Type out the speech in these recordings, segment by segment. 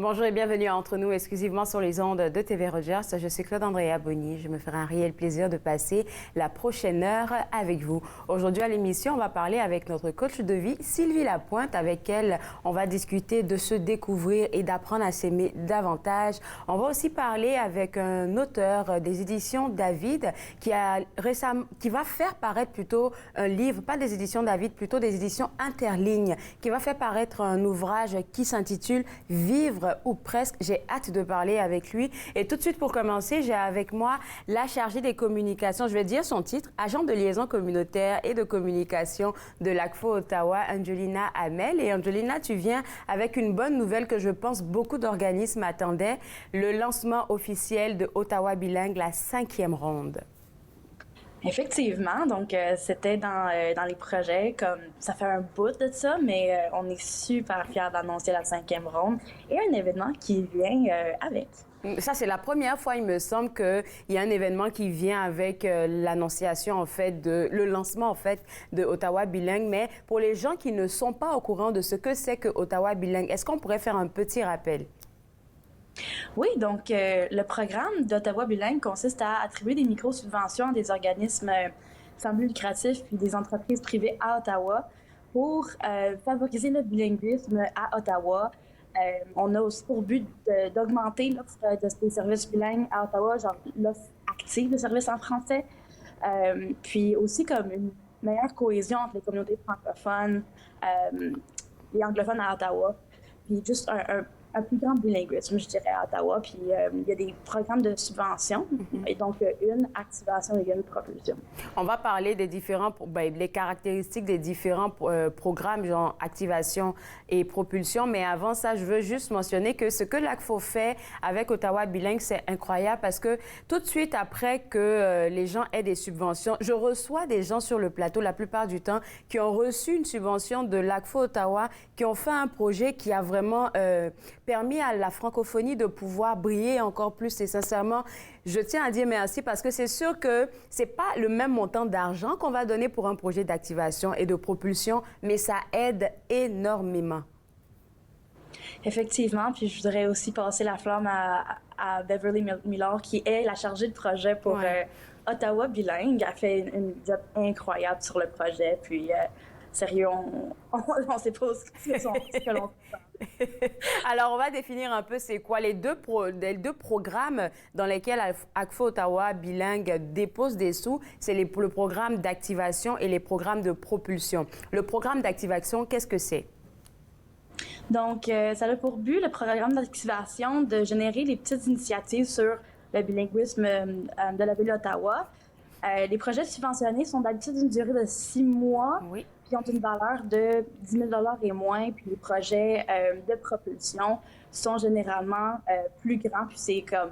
Bonjour et bienvenue à Entre nous, exclusivement sur les ondes de TV Rogers. Je suis Claude-Andrea Bonny. Je me ferai un réel plaisir de passer la prochaine heure avec vous. Aujourd'hui à l'émission, on va parler avec notre coach de vie, Sylvie Lapointe, avec elle, on va discuter de se découvrir et d'apprendre à s'aimer davantage. On va aussi parler avec un auteur des éditions David qui va faire paraître plutôt un livre, pas des éditions David, plutôt des éditions Interlignes, qui va faire paraître un ouvrage qui s'intitule Vivre ou presque. J'ai hâte de parler avec lui. Et tout de suite, pour commencer, j'ai avec moi la chargée des communications, je vais dire son titre, agent de liaison communautaire et de communication de l'ACFO Ottawa, Angelina Hamel. Et Angelina, tu viens avec une bonne nouvelle que je pense beaucoup d'organismes attendaient, le lancement officiel de Ottawa Bilingue, la 5e ronde. Effectivement, donc c'était dans les projets, comme ça fait un bout de ça, mais on est super fiers d'annoncer la 5e ronde et un événement qui vient avec. Ça, c'est la première fois, il me semble, qu'il y a un événement qui vient avec l'annonciation, en fait, le lancement, en fait, de Ottawa Bilingue. Mais pour les gens qui ne sont pas au courant de ce que c'est que Ottawa Bilingue, est-ce qu'on pourrait faire un petit rappel? Oui, donc le programme d'Ottawa Bilingue consiste à attribuer des micro-subventions à des organismes sans but lucratif puis des entreprises privées à Ottawa pour favoriser le bilinguisme à Ottawa. On a aussi pour but d'augmenter l'offre des services bilingues à Ottawa, genre l'offre active de services en français, puis aussi comme une meilleure cohésion entre les communautés francophones et anglophones à Ottawa, puis juste un plus grand bilinguisme, je dirais, à Ottawa. Puis il y a des programmes de subvention, et donc une activation et une propulsion. On va parler des différents, les caractéristiques des différents programmes, genre activation et propulsion. Mais avant ça, je veux juste mentionner que ce que l'ACFO fait avec Ottawa Bilingue, c'est incroyable parce que tout de suite après que les gens aient des subventions, je reçois des gens sur le plateau, la plupart du temps, qui ont reçu une subvention de l'ACFO Ottawa, qui ont fait un projet qui a vraiment permis à la francophonie de pouvoir briller encore plus. Et sincèrement, je tiens à dire merci parce que c'est sûr que c'est pas le même montant d'argent qu'on va donner pour un projet d'activation et de propulsion, mais ça aide énormément. Effectivement, puis je voudrais aussi passer la flamme à Beverly Miller, qui est la chargée de projet pour Ottawa Bilingue. Elle fait une job incroyable sur le projet, puis sérieux, on sait pas ce que l'on fait. Alors, on va définir un peu c'est quoi les deux programmes dans lesquels ACFO Ottawa Bilingue dépose des sous. C'est le programme d'activation et les programmes de propulsion. Le programme d'activation, qu'est-ce que c'est? Donc, ça a pour but, le programme d'activation, de générer des petites initiatives sur le bilinguisme de la ville d'Ottawa. Les projets subventionnés sont d'habitude d'une durée de 6 mois, puis ont une valeur de 10 000 $ et moins. Puis les projets de propulsion sont généralement plus grands, puis c'est comme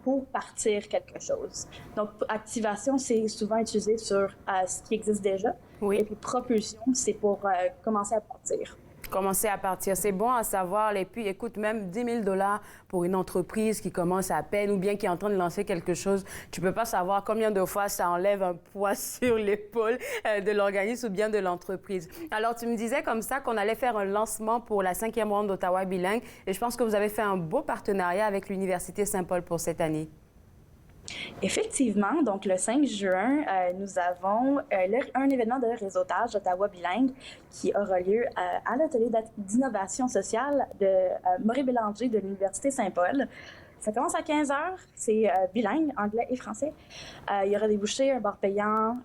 pour partir quelque chose. Donc, activation, c'est souvent utilisé sur ce qui existe déjà. Et puis propulsion, c'est pour commencer à partir. Commencer à partir, c'est bon à savoir. Et puis, écoute, même 10 000 $ pour une entreprise qui commence à peine ou bien qui est en train de lancer quelque chose, tu peux pas savoir combien de fois ça enlève un poids sur l'épaule de l'organisme ou bien de l'entreprise. Alors, tu me disais comme ça qu'on allait faire un lancement pour la 5e ronde d'Ottawa Bilingue et je pense que vous avez fait un beau partenariat avec l'Université Saint-Paul pour cette année. Effectivement, donc le 5 juin, nous avons un événement de réseautage d'Ottawa Bilingue qui aura lieu à l'atelier d'innovation sociale de Maury Bélanger de l'Université Saint-Paul. Ça commence à 15 h, c'est bilingue, anglais et français. Il y aura des bouchées, un bar payant,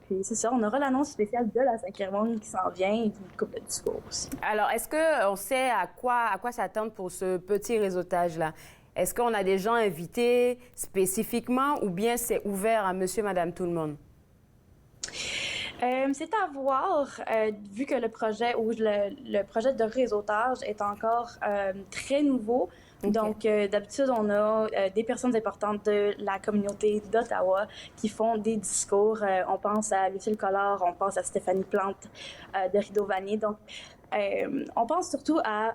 puis c'est ça, on aura l'annonce spéciale de la 5e ronde qui s'en vient et une couple de discours aussi. Alors, est-ce qu'on sait à quoi s'attendre pour ce petit réseautage-là? Est-ce qu'on a des gens invités spécifiquement ou bien c'est ouvert à monsieur, madame, tout le monde? C'est à voir, vu que le projet de réseautage est encore très nouveau. Okay. Donc, d'habitude, on a des personnes importantes de la communauté d'Ottawa qui font des discours. On pense à Lucille Collard, on pense à Stéphanie Plante de Rideau Vanier. Donc, on pense surtout à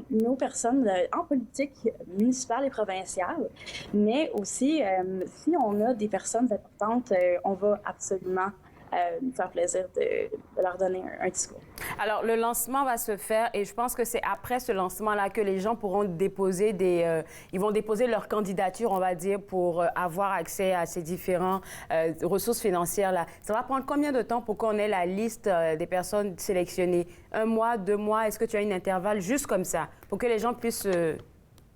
nos personnes en politique municipale et provinciale, mais aussi, si on a des personnes importantes, on va absolument nous faire plaisir de leur donner un discours. Alors, le lancement va se faire et je pense que c'est après ce lancement-là que les gens pourront déposer ils vont déposer leur candidature, on va dire, pour avoir accès à ces différentes ressources financières-là. Ça va prendre combien de temps pour qu'on ait la liste des personnes sélectionnées? 1 mois, 2 mois? Est-ce que tu as un intervalle juste comme ça pour que les gens puissent se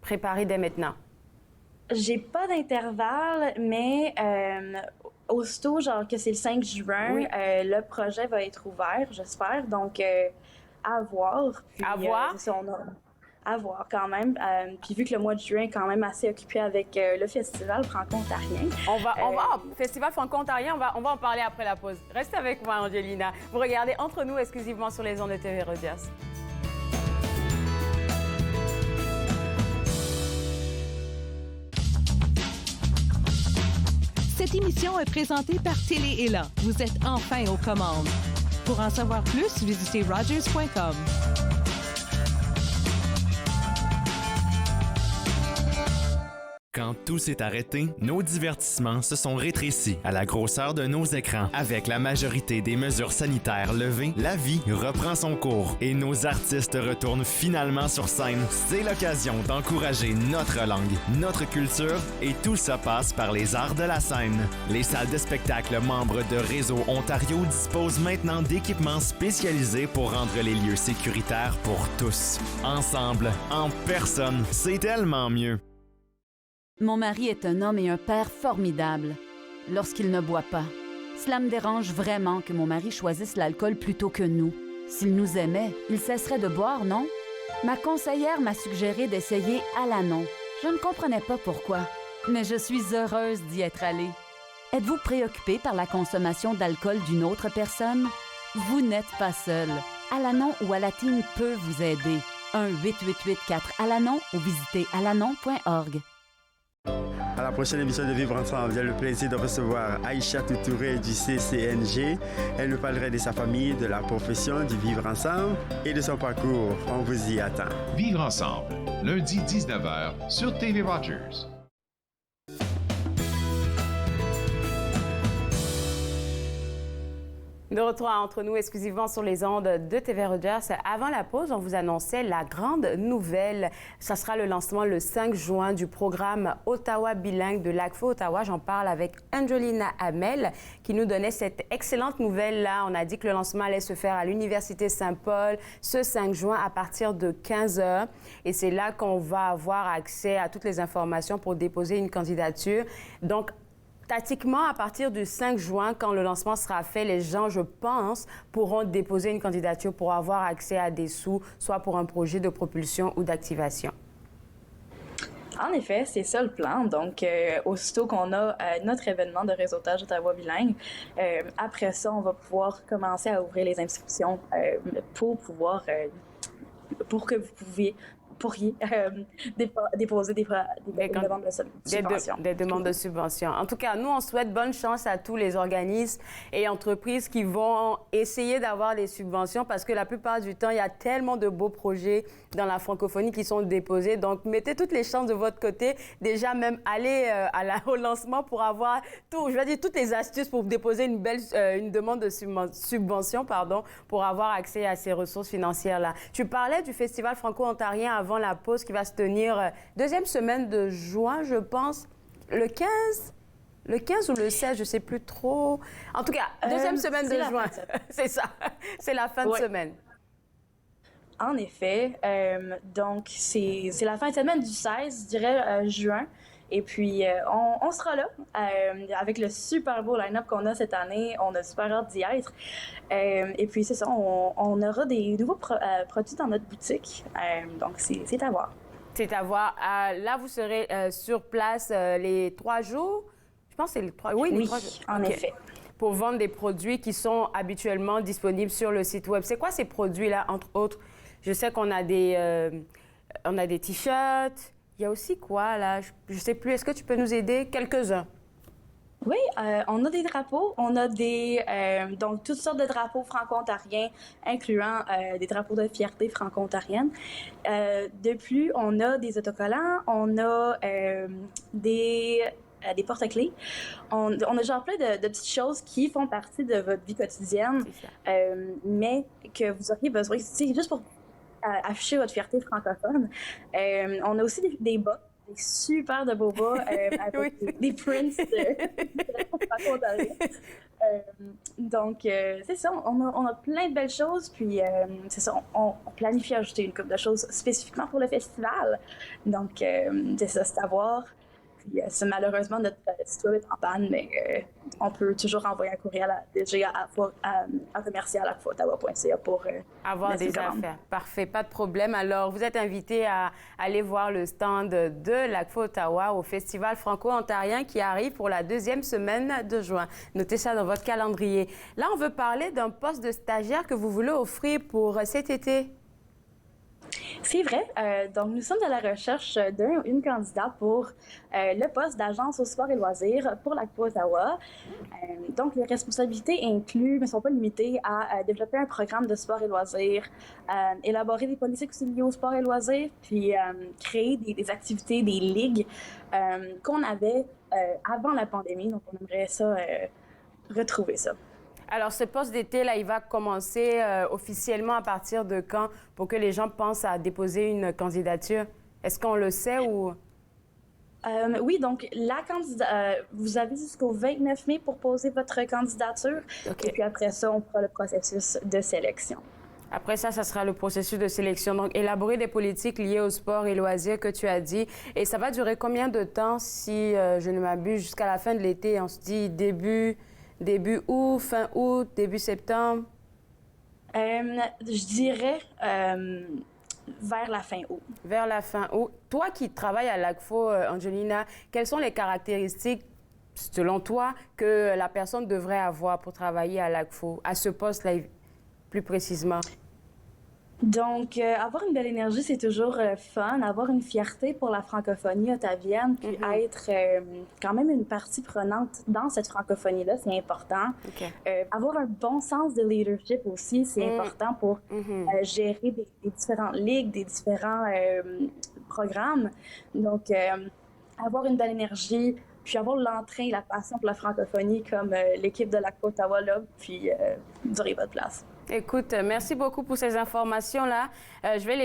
préparer dès maintenant? J'ai pas d'intervalle, mais aussitôt, genre que c'est le 5 juin, Oui. Le projet va être ouvert, j'espère. Donc, à voir. Puis, À voir? c'est ça, à voir quand même. Puis vu que le mois de juin est quand même assez occupé avec le festival franco-ontarien. Festival franco-ontarien, on va en parler après la pause. Reste avec moi, Angelina. Vous regardez Entre nous exclusivement sur les ondes de TV Rogers. Cette émission est présentée par Télé-Élan. Vous êtes enfin aux commandes. Pour en savoir plus, visitez rogers.com. Quand tout s'est arrêté, nos divertissements se sont rétrécis à la grosseur de nos écrans. Avec la majorité des mesures sanitaires levées, la vie reprend son cours et nos artistes retournent finalement sur scène. C'est l'occasion d'encourager notre langue, notre culture et tout ça passe par les arts de la scène. Les salles de spectacle membres de Réseau Ontario disposent maintenant d'équipements spécialisés pour rendre les lieux sécuritaires pour tous. Ensemble, en personne, c'est tellement mieux. Mon mari est un homme et un père formidables lorsqu'il ne boit pas. Cela me dérange vraiment que mon mari choisisse l'alcool plutôt que nous. S'il nous aimait, il cesserait de boire, non? Ma conseillère m'a suggéré d'essayer Alanon. Je ne comprenais pas pourquoi, mais je suis heureuse d'y être allée. Êtes-vous préoccupé par la consommation d'alcool d'une autre personne? Vous n'êtes pas seul. Alanon ou Alatine peut vous aider. 1-888-4-ALANON ou visitez alanon.org. À la prochaine émission de Vivre Ensemble, j'ai le plaisir de recevoir Aïcha Touré du CCNG. Elle nous parlerait de sa famille, de la profession, du Vivre Ensemble et de son parcours. On vous y attend. Vivre Ensemble, lundi 19h sur TV Rogers. De retour à Entre nous exclusivement sur les ondes de TV Rogers. Avant la pause, on vous annonçait la grande nouvelle. Ça sera le lancement le 5 juin du programme Ottawa bilingue de l'ACFO Ottawa. J'en parle avec Angelina Hamel qui nous donnait cette excellente nouvelle-là. On a dit que le lancement allait se faire à l'Université Saint-Paul ce 5 juin à partir de 15 h. Et c'est là qu'on va avoir accès à toutes les informations pour déposer une candidature. Donc, tactiquement, à partir du 5 juin, quand le lancement sera fait, les gens, je pense, pourront déposer une candidature pour avoir accès à des sous, soit pour un projet de propulsion ou d'activation. En effet, c'est ça le plan. Donc, aussitôt qu'on a notre événement de réseautage Ottawa bilingue, après ça, on va pouvoir commencer à ouvrir les inscriptions pour que vous pourriez déposer des demandes de subvention. Des demandes de subvention. En tout cas, nous, on souhaite bonne chance à tous les organismes et entreprises qui vont essayer d'avoir des subventions parce que la plupart du temps, il y a tellement de beaux projets dans la francophonie qui sont déposés. Donc, mettez toutes les chances de votre côté. Déjà, même aller au lancement pour avoir toutes les astuces pour déposer une demande de subvention, pour avoir accès à ces ressources financières-là. Tu parlais du Festival franco-ontarien avant la pause qui va se tenir deuxième semaine de juin, je pense, le 15 ou le 16, je ne sais plus trop. En tout cas, deuxième semaine de juin, c'est ça, c'est la fin de semaine. En effet, donc c'est la fin de semaine du 16, je dirais, juin. Et puis, on sera là avec le super beau line-up qu'on a cette année. On a super hâte d'y être. Et puis, c'est ça, on aura des nouveaux produits dans notre boutique. Donc, c'est à voir. C'est à voir. Là, vous serez sur place les 3 jours. Je pense que c'est les 3 jours. Oui, les 3 jours. En effet. Pour vendre des produits qui sont habituellement disponibles sur le site web. C'est quoi ces produits-là, entre autres? Je sais qu'on a des t-shirts. Il y a aussi quoi, là? Je ne sais plus. Est-ce que tu peux nous aider? Quelques-uns. Oui, on a des drapeaux. On a donc toutes sortes de drapeaux franco-ontariens, incluant des drapeaux de fierté franco-ontarienne. De plus, on a des autocollants. On a des des porte-clés. On a genre plein de petites choses qui font partie de votre vie quotidienne, mais que vous auriez besoin, juste pour afficher votre fierté francophone. On a aussi des bas, des super de beaux bas avec des prints de franco-ontariens. Donc, c'est ça, on a plein de belles choses, puis c'est ça, on planifie ajouter une couple de choses spécifiquement pour le festival. Donc, c'est ça, c'est à voir. Puis, malheureusement, notre site web est en panne, mais on peut toujours envoyer un courriel à commercial@ottawa.ca pour avoir des affaires. Parfait, pas de problème. Alors, vous êtes invité à aller voir le stand de l'ACFO Ottawa au Festival franco-ontarien qui arrive pour la 2e semaine de juin. Notez ça dans votre calendrier. Là, on veut parler d'un poste de stagiaire que vous voulez offrir pour cet été. C'est vrai. Donc, nous sommes à la recherche d'une candidate pour le poste d'agence au sport et loisirs pour l'ACFO Ottawa. Donc, les responsabilités incluent, mais ne sont pas limitées, à développer un programme de sport et loisirs, élaborer des politiques aussi liées au sport et loisirs, puis créer des activités, des ligues qu'on avait avant la pandémie. Donc, on aimerait ça, retrouver ça. Alors, ce poste d'été, là, il va commencer officiellement à partir de quand pour que les gens pensent à déposer une candidature? Est-ce qu'on le sait ou... Oui, donc vous avez jusqu'au 29 mai pour poser votre candidature. Et puis après ça, on fera le processus de sélection. Après ça, ça sera le processus de sélection. Donc, élaborer des politiques liées au sport et loisirs que tu as dit. Et ça va durer combien de temps, si je ne m'abuse, jusqu'à la fin de l'été? On se dit début août, fin août, début septembre? Je dirais vers la fin août. Vers la fin août. Toi qui travailles à l'ACFO, Angelina, quelles sont les caractéristiques, selon toi, que la personne devrait avoir pour travailler à l'ACFO, à ce poste-là plus précisément? Donc, avoir une belle énergie, c'est toujours fun. Avoir une fierté pour la francophonie ottavienne, puis être quand même une partie prenante dans cette francophonie-là, c'est important. Avoir un bon sens de leadership aussi, c'est important pour gérer des différentes ligues, des différents programmes. Donc, avoir une belle énergie, puis avoir l'entrain, la passion pour la francophonie comme l'équipe de l'ACFO Ottawa, là, puis vous aurez votre place. Écoute, merci beaucoup pour ces informations-là. Je vais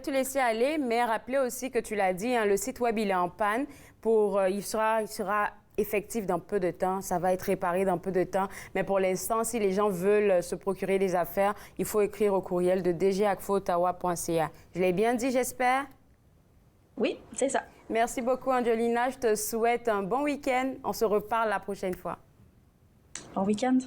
te laisser aller, mais rappeler aussi que tu l'as dit, hein, le site web, il est en panne. Il sera effectif dans peu de temps. Ça va être réparé dans peu de temps. Mais pour l'instant, si les gens veulent se procurer des affaires, il faut écrire au courriel de dg@acfoottawa.ca. Je l'ai bien dit, j'espère? Oui, c'est ça. Merci beaucoup, Angelina. Je te souhaite un bon week-end. On se reparle la prochaine fois. Bon week-end.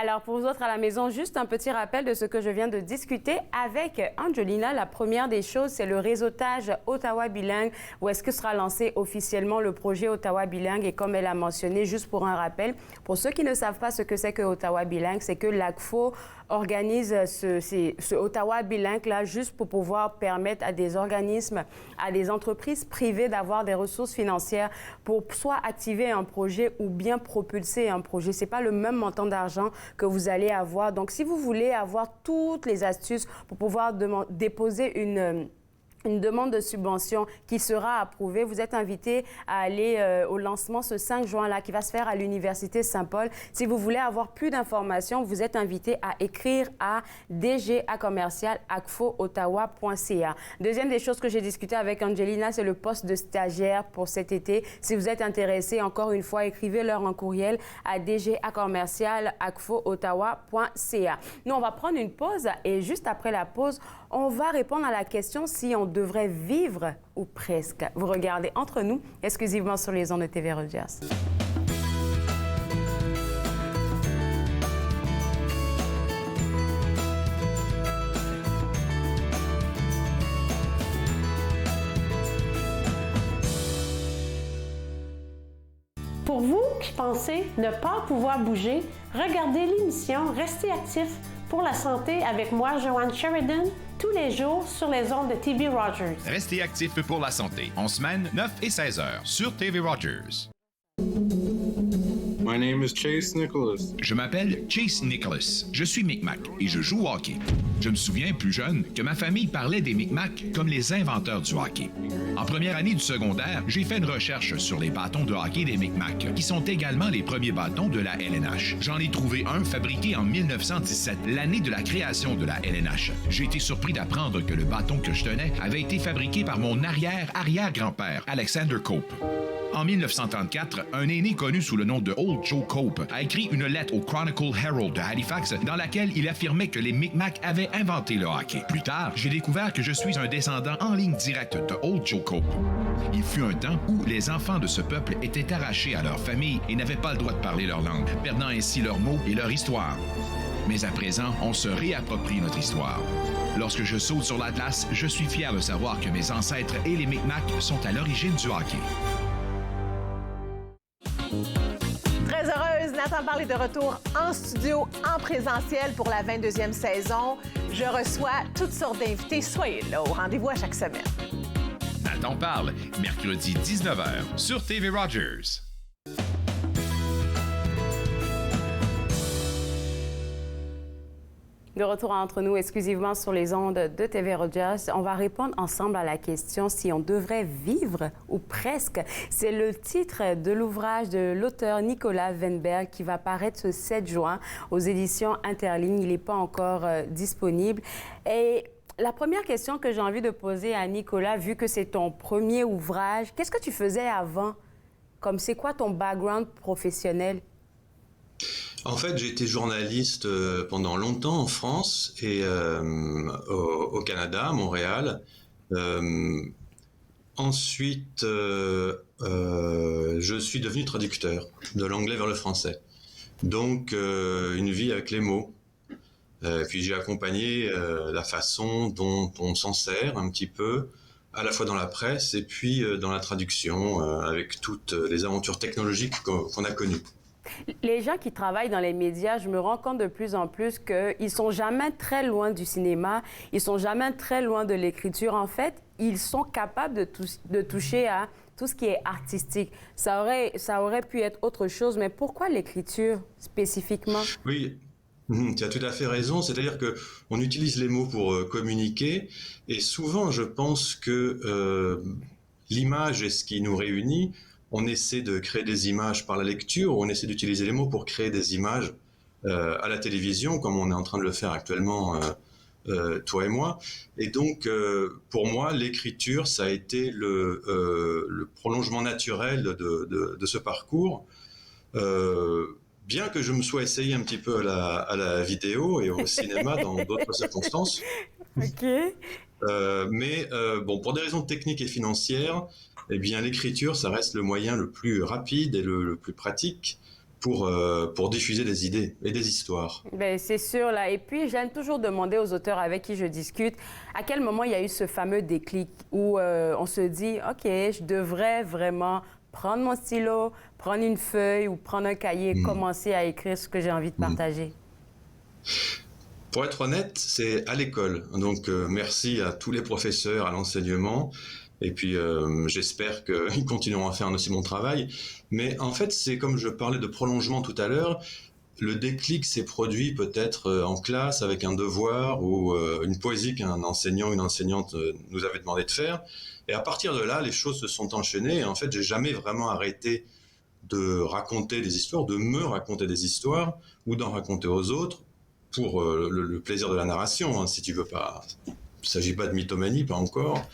Alors, pour vous autres à la maison, juste un petit rappel de ce que je viens de discuter avec Angelina. La première des choses, c'est le réseautage Ottawa bilingue, où est-ce que sera lancé officiellement le projet Ottawa bilingue. Et comme elle a mentionné, juste pour un rappel, pour ceux qui ne savent pas ce que c'est que Ottawa bilingue, c'est que l'ACFO organise ce Ottawa bilingue-là juste pour pouvoir permettre à des organismes, à des entreprises privées d'avoir des ressources financières pour soit activer un projet ou bien propulser un projet. Ce n'est pas le même montant d'argent que vous allez avoir. Donc, si vous voulez avoir toutes les astuces pour pouvoir déposer une demande de subvention qui sera approuvée. Vous êtes invité à aller au lancement ce 5 juin-là qui va se faire à l'Université Saint-Paul. Si vous voulez avoir plus d'informations, vous êtes invité à écrire à dg@acfoottawa.ca. Deuxième des choses que j'ai discuté avec Angelina, c'est le poste de stagiaire pour cet été. Si vous êtes intéressé, encore une fois, écrivez-leur un courriel à dg@acfoottawa.ca. Nous, on va prendre une pause et juste après la pause, on va répondre à la question si on devrait vivre ou presque. Vous regardez Entre nous, exclusivement sur les ondes de TV Rogers. Pour vous qui pensez ne pas pouvoir bouger, regardez l'émission Restez actifs pour la santé avec moi, Joanne Sheridan, tous les jours sur les ondes de TV Rogers. Restez actifs pour la santé, en semaine 9 et 16 heures sur TV Rogers. Moi, My name is Chase Nicholas. Je m'appelle Chase Nicholas. Je suis Micmac et je joue au hockey. Je me souviens, plus jeune, que ma famille parlait des Micmacs comme les inventeurs du hockey. En première année du secondaire, j'ai fait une recherche sur les bâtons de hockey des Micmacs, qui sont également les premiers bâtons de la LNH. J'en ai trouvé un fabriqué en 1917, l'année de la création de la LNH. J'ai été surpris d'apprendre que le bâton que je tenais avait été fabriqué par mon arrière-arrière-grand-père, Alexander Cope. En 1934, un aîné connu sous le nom de Old Joe Cope a écrit une lettre au Chronicle Herald de Halifax dans laquelle il affirmait que les Micmacs avaient inventé le hockey. Plus tard, j'ai découvert que je suis un descendant en ligne directe de Old Joe Cope. Il fut un temps où les enfants de ce peuple étaient arrachés à leur famille et n'avaient pas le droit de parler leur langue, perdant ainsi leurs mots et leur histoire. Mais à présent, on se réapproprie notre histoire. Lorsque je saute sur la glace, je suis fier de savoir que mes ancêtres et les Micmacs sont à l'origine du hockey. Très heureuse, Nathan Barle est de retour en studio, en présentiel pour la 22e saison. Je reçois toutes sortes d'invités. Soyez là au rendez-vous à chaque semaine. Nathan Parle, mercredi 19h sur TV Rogers. De retour entre nous exclusivement sur les ondes de TV Rogers, on va répondre ensemble à la question si on devrait vivre ou presque. C'est le titre de l'ouvrage de l'auteur Nicolas Weinberg qui va paraître ce 7 juin aux éditions Interligne. Il n'est pas encore disponible. Et la première question que j'ai envie de poser à Nicolas, vu que c'est ton premier ouvrage, qu'est-ce que tu faisais avant? Comme c'est quoi ton background professionnel? En fait, j'ai été journaliste pendant longtemps en France et au Canada, à Montréal. Ensuite, je suis devenu traducteur de l'anglais vers le français. Donc, une vie avec les mots. Puis j'ai accompagné la façon dont on s'en sert un petit peu, à la fois dans la presse et puis dans la traduction, avec toutes les aventures technologiques qu'on a connues. Les gens qui travaillent dans les médias, je me rends compte de plus en plus qu'ils sont jamais très loin du cinéma, ils sont jamais très loin de l'écriture. En fait, ils sont capables de toucher à tout ce qui est artistique. Ça aurait pu être autre chose, mais pourquoi l'écriture spécifiquement? Oui, tu as tout à fait raison. C'est-à-dire qu'on utilise les mots pour communiquer et souvent, je pense que l'image est ce qui nous réunit. On essaie de créer des images par la lecture, on essaie d'utiliser les mots pour créer des images à la télévision, comme on est en train de le faire actuellement, toi et moi. Et donc, pour moi, l'écriture, ça a été le prolongement naturel de ce parcours. Bien que je me sois essayé un petit peu à la vidéo et au cinéma dans d'autres circonstances. OK. Mais bon, pour des raisons techniques et financières, eh bien, l'écriture, ça reste le moyen le plus rapide et le plus pratique pour diffuser des idées et des histoires. Bien, c'est sûr, là. Et puis, j'aime toujours demander aux auteurs avec qui je discute à quel moment il y a eu ce fameux déclic où on se dit, OK, je devrais vraiment prendre mon stylo, prendre une feuille ou prendre un cahier et commencer à écrire ce que j'ai envie de partager. Pour être honnête, c'est à l'école. Donc, merci à tous les professeurs, à l'enseignement. Et puis, j'espère qu'ils continueront à faire un aussi bon travail. Mais en fait, c'est comme je parlais de prolongement tout à l'heure, le déclic s'est produit peut-être en classe avec un devoir ou une poésie qu'un enseignant ou une enseignante nous avait demandé de faire. Et à partir de là, les choses se sont enchaînées. Et en fait, j'ai jamais vraiment arrêté de raconter des histoires, de me raconter des histoires ou d'en raconter aux autres pour le plaisir de la narration, hein, si tu veux pas... Il ne s'agit pas de mythomanie, pas encore.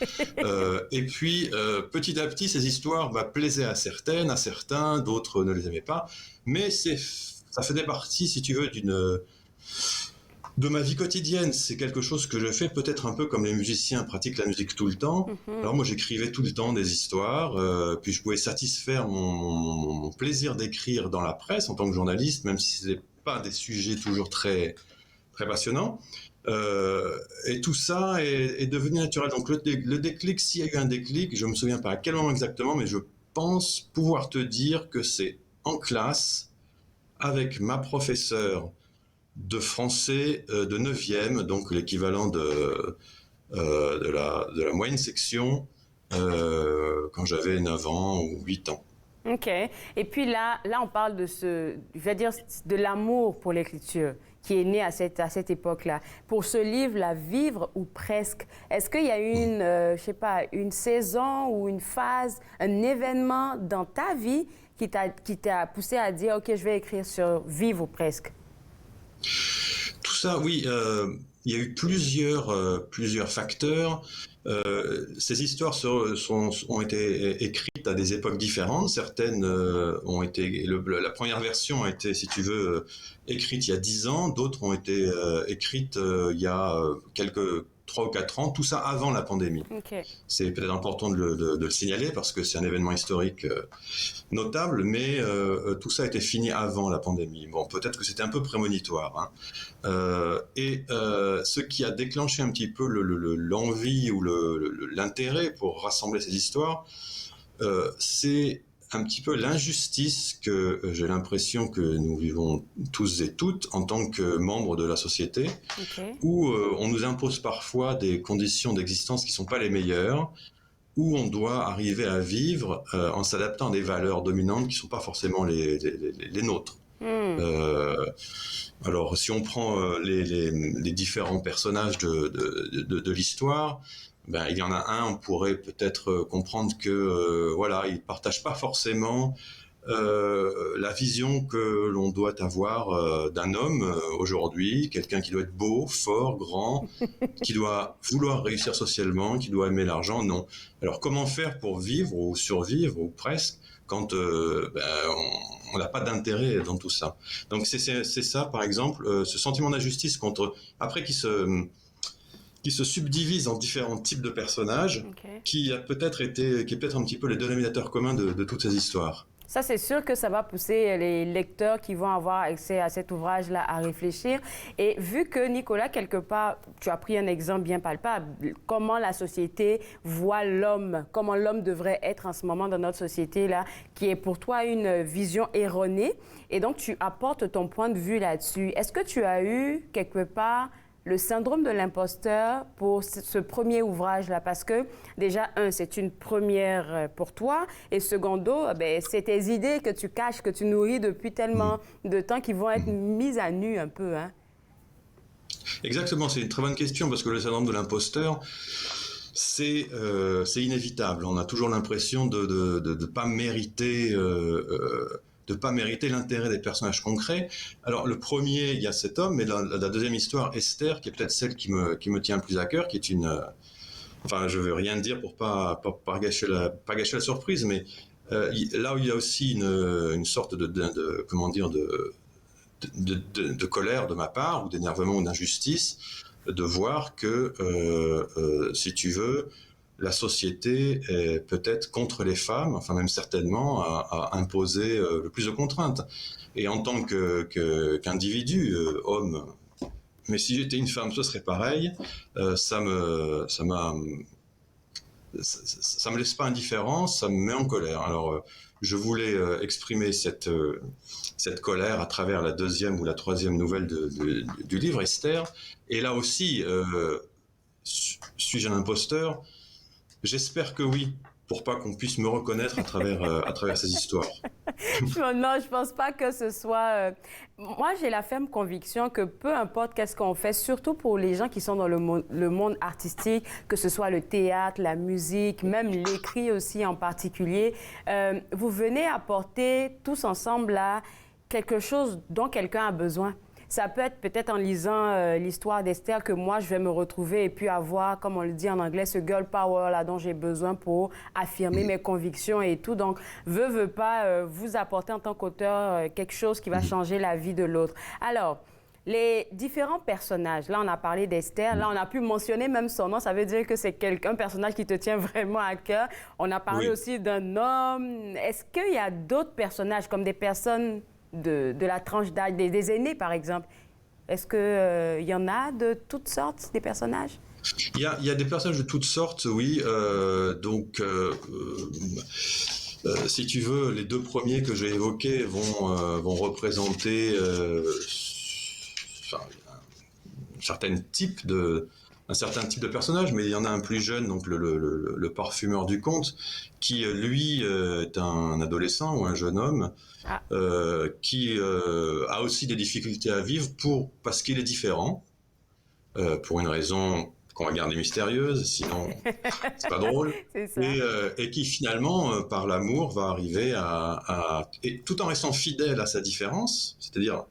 Et puis, petit à petit, ces histoires plaisaient à certaines, à certains, d'autres ne les aimaient pas. Mais ça faisait partie, si tu veux, de ma vie quotidienne. C'est quelque chose que je fais peut-être un peu comme les musiciens pratiquent la musique tout le temps. Alors moi, j'écrivais tout le temps des histoires, puis je pouvais satisfaire mon plaisir d'écrire dans la presse en tant que journaliste, même si ce n'est pas des sujets toujours très, très passionnants. Et tout ça est devenu naturel. Donc le déclic, s'il y a eu un déclic, je ne me souviens pas à quel moment exactement, mais je pense pouvoir te dire que c'est en classe avec ma professeure de français de 9e, donc l'équivalent de la moyenne section, quand j'avais 9 ans ou 8 ans. OK. Et puis là, on parle de l'amour pour l'écriture qui est né à cette époque-là. Pour ce livre-là, Vivre ou presque, est-ce qu'il y a eu une saison ou une phase, un événement dans ta vie qui t'a poussé à dire, OK, je vais écrire sur Vivre ou presque? Tout ça, oui. Il y a eu plusieurs facteurs. Ces histoires ont été écrites à des époques différentes. Certaines ont été... la première version a été, si tu veux, écrite il y a 10 ans. D'autres ont été écrites il y a 3 ou 4 ans. Tout ça avant la pandémie. Okay. C'est peut-être important de le signaler parce que c'est un événement historique notable, mais tout ça a été fini avant la pandémie. Bon, peut-être que c'était un peu prémonitoire. Ce qui a déclenché un petit peu l'envie ou l'intérêt pour rassembler ces histoires, c'est un petit peu l'injustice que j'ai l'impression que nous vivons tous et toutes en tant que membres de la société, où on nous impose parfois des conditions d'existence qui ne sont pas les meilleures, où on doit arriver à vivre en s'adaptant à des valeurs dominantes qui ne sont pas forcément les nôtres. Alors, si on prend les différents personnages de l'histoire, il y en a un, on pourrait peut-être comprendre que il ne partage pas forcément la vision que l'on doit avoir d'un homme aujourd'hui, quelqu'un qui doit être beau, fort, grand, qui doit vouloir réussir socialement, qui doit aimer l'argent, non. Alors comment faire pour vivre ou survivre ou presque quand on n'a pas d'intérêt dans tout ça. Donc c'est ça, par exemple, ce sentiment d'injustice qui se subdivise en différents types de personnages, qui est peut-être un petit peu les dénominateurs communs de toutes ces histoires. Ça, c'est sûr que ça va pousser les lecteurs qui vont avoir accès à cet ouvrage-là à réfléchir. Et vu que, Nicolas, quelque part, tu as pris un exemple bien palpable, comment la société voit l'homme, comment l'homme devrait être en ce moment dans notre société-là, qui est pour toi une vision erronée. Et donc, tu apportes ton point de vue là-dessus. Est-ce que tu as eu, quelque part, le syndrome de l'imposteur pour ce premier ouvrage-là? Parce que, déjà, c'est une première pour toi. Et secondo, c'est tes idées que tu caches, que tu nourris depuis tellement de temps qui vont être mises à nu un peu, hein? Exactement, c'est une très bonne question parce que le syndrome de l'imposteur, c'est inévitable. On a toujours l'impression de ne pas mériter... de ne pas mériter l'intérêt des personnages concrets. Alors, le premier, il y a cet homme, mais la deuxième histoire, Esther, qui est peut-être celle qui me tient le plus à cœur, qui est une... Enfin, je ne veux rien dire pour pas gâcher la surprise, mais là où il y a aussi une sorte de colère de ma part, ou d'énervement ou d'injustice, de voir que, si tu veux, la société est peut-être contre les femmes, enfin même certainement, à imposer le plus de contraintes. Et en tant qu'individu, homme, mais si j'étais une femme, ce serait pareil, ça me laisse pas indifférent, ça me met en colère. Alors, je voulais exprimer cette colère à travers la deuxième ou la troisième nouvelle du livre, Esther. Et là aussi, suis-je un imposteur ? J'espère que oui, pour pas qu'on puisse me reconnaître à travers ces histoires. Non, je pense pas que ce soit... Moi, j'ai la ferme conviction que peu importe qu'est-ce qu'on fait, surtout pour les gens qui sont dans le monde artistique, que ce soit le théâtre, la musique, même l'écrit aussi en particulier, vous venez apporter tous ensemble là quelque chose dont quelqu'un a besoin. Ça peut être peut-être en lisant l'histoire d'Esther que moi, je vais me retrouver et puis avoir, comme on le dit en anglais, ce girl power là dont j'ai besoin pour affirmer mes convictions et tout. Donc, veut pas vous apporter en tant qu'auteur quelque chose qui va changer la vie de l'autre. Alors, les différents personnages, là, on a parlé d'Esther, là, on a pu mentionner même son nom, ça veut dire que c'est un personnage qui te tient vraiment à cœur. On a parlé aussi d'un homme. Est-ce qu'il y a d'autres personnages, comme des personnes de la tranche d'âge, des aînés, par exemple? Est-ce qu'il y en a de toutes sortes, des personnages? Il y a des personnages de toutes sortes, oui. Si tu veux, les deux premiers que j'ai évoqués vont représenter un certain type de un certain type de personnage, mais il y en a un plus jeune, donc le parfumeur du conte, qui lui est un adolescent ou un jeune homme qui a aussi des difficultés à vivre parce qu'il est différent, pour une raison qu'on va garder mystérieuse, sinon c'est pas drôle, et qui finalement, par l'amour, va arriver et tout en restant fidèle à sa différence, c'est-à-dire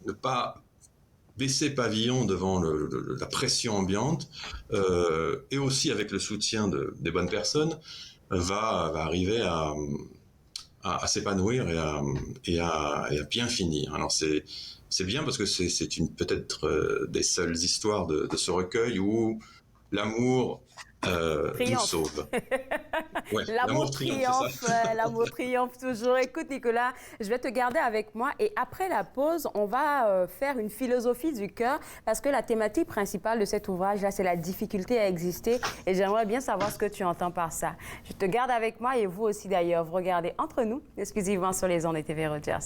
ne pas baisser pavillon devant la pression ambiante, et aussi avec le soutien des bonnes personnes, va arriver à s'épanouir et à bien finir. Alors c'est bien parce que c'est peut-être des seules histoires de ce recueil où l'amour nous sauve. Ouais, l'amour triomphe, l'amour triomphe toujours. Écoute, Nicolas, je vais te garder avec moi et après la pause, on va faire une philosophie du cœur parce que la thématique principale de cet ouvrage-là, c'est la difficulté à exister et j'aimerais bien savoir ce que tu entends par ça. Je te garde avec moi et vous aussi d'ailleurs. Vous regardez Entre nous, exclusivement sur les ondes de TV Rogers.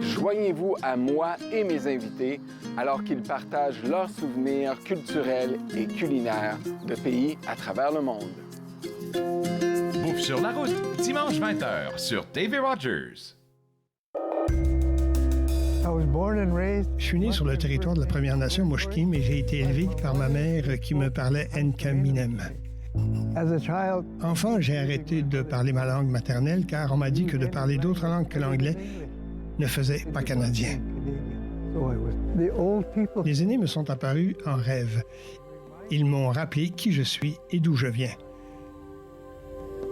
Joignez-vous à moi et mes invités alors qu'ils partagent leurs souvenirs culturels et culinaires de pays à travers le monde. Bouffe sur la route, dimanche 20h sur TV Rogers. Je suis né sur le territoire de la Première Nation Musqueam et j'ai été élevé par ma mère qui me parlait Nkaminem. Enfant, j'ai arrêté de parler ma langue maternelle car on m'a dit que de parler d'autres langues que l'anglais ne faisait pas canadien. Les aînés me sont apparus en rêve. Ils m'ont rappelé qui je suis et d'où je viens.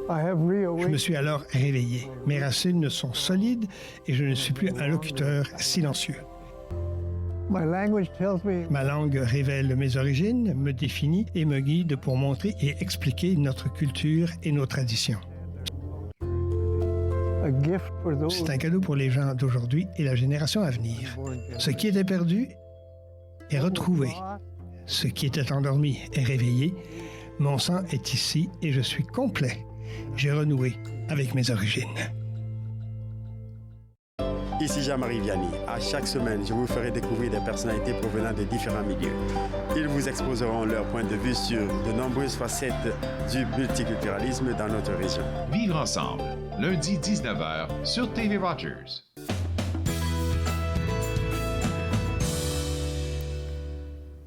Je me suis alors réveillé. Mes racines sont solides et je ne suis plus un locuteur silencieux. Ma langue révèle mes origines, me définit et me guide pour montrer et expliquer notre culture et nos traditions. C'est un cadeau pour les gens d'aujourd'hui et la génération à venir. Ce qui était perdu est retrouvé. Ce qui était endormi est réveillé. Mon sang est ici et je suis complet. J'ai renoué avec mes origines. Ici Jean-Marie Vianney. À chaque semaine, je vous ferai découvrir des personnalités provenant de différents milieux. Ils vous exposeront leur point de vue sur de nombreuses facettes du multiculturalisme dans notre région. Vivre ensemble, lundi 19h sur TV Rogers.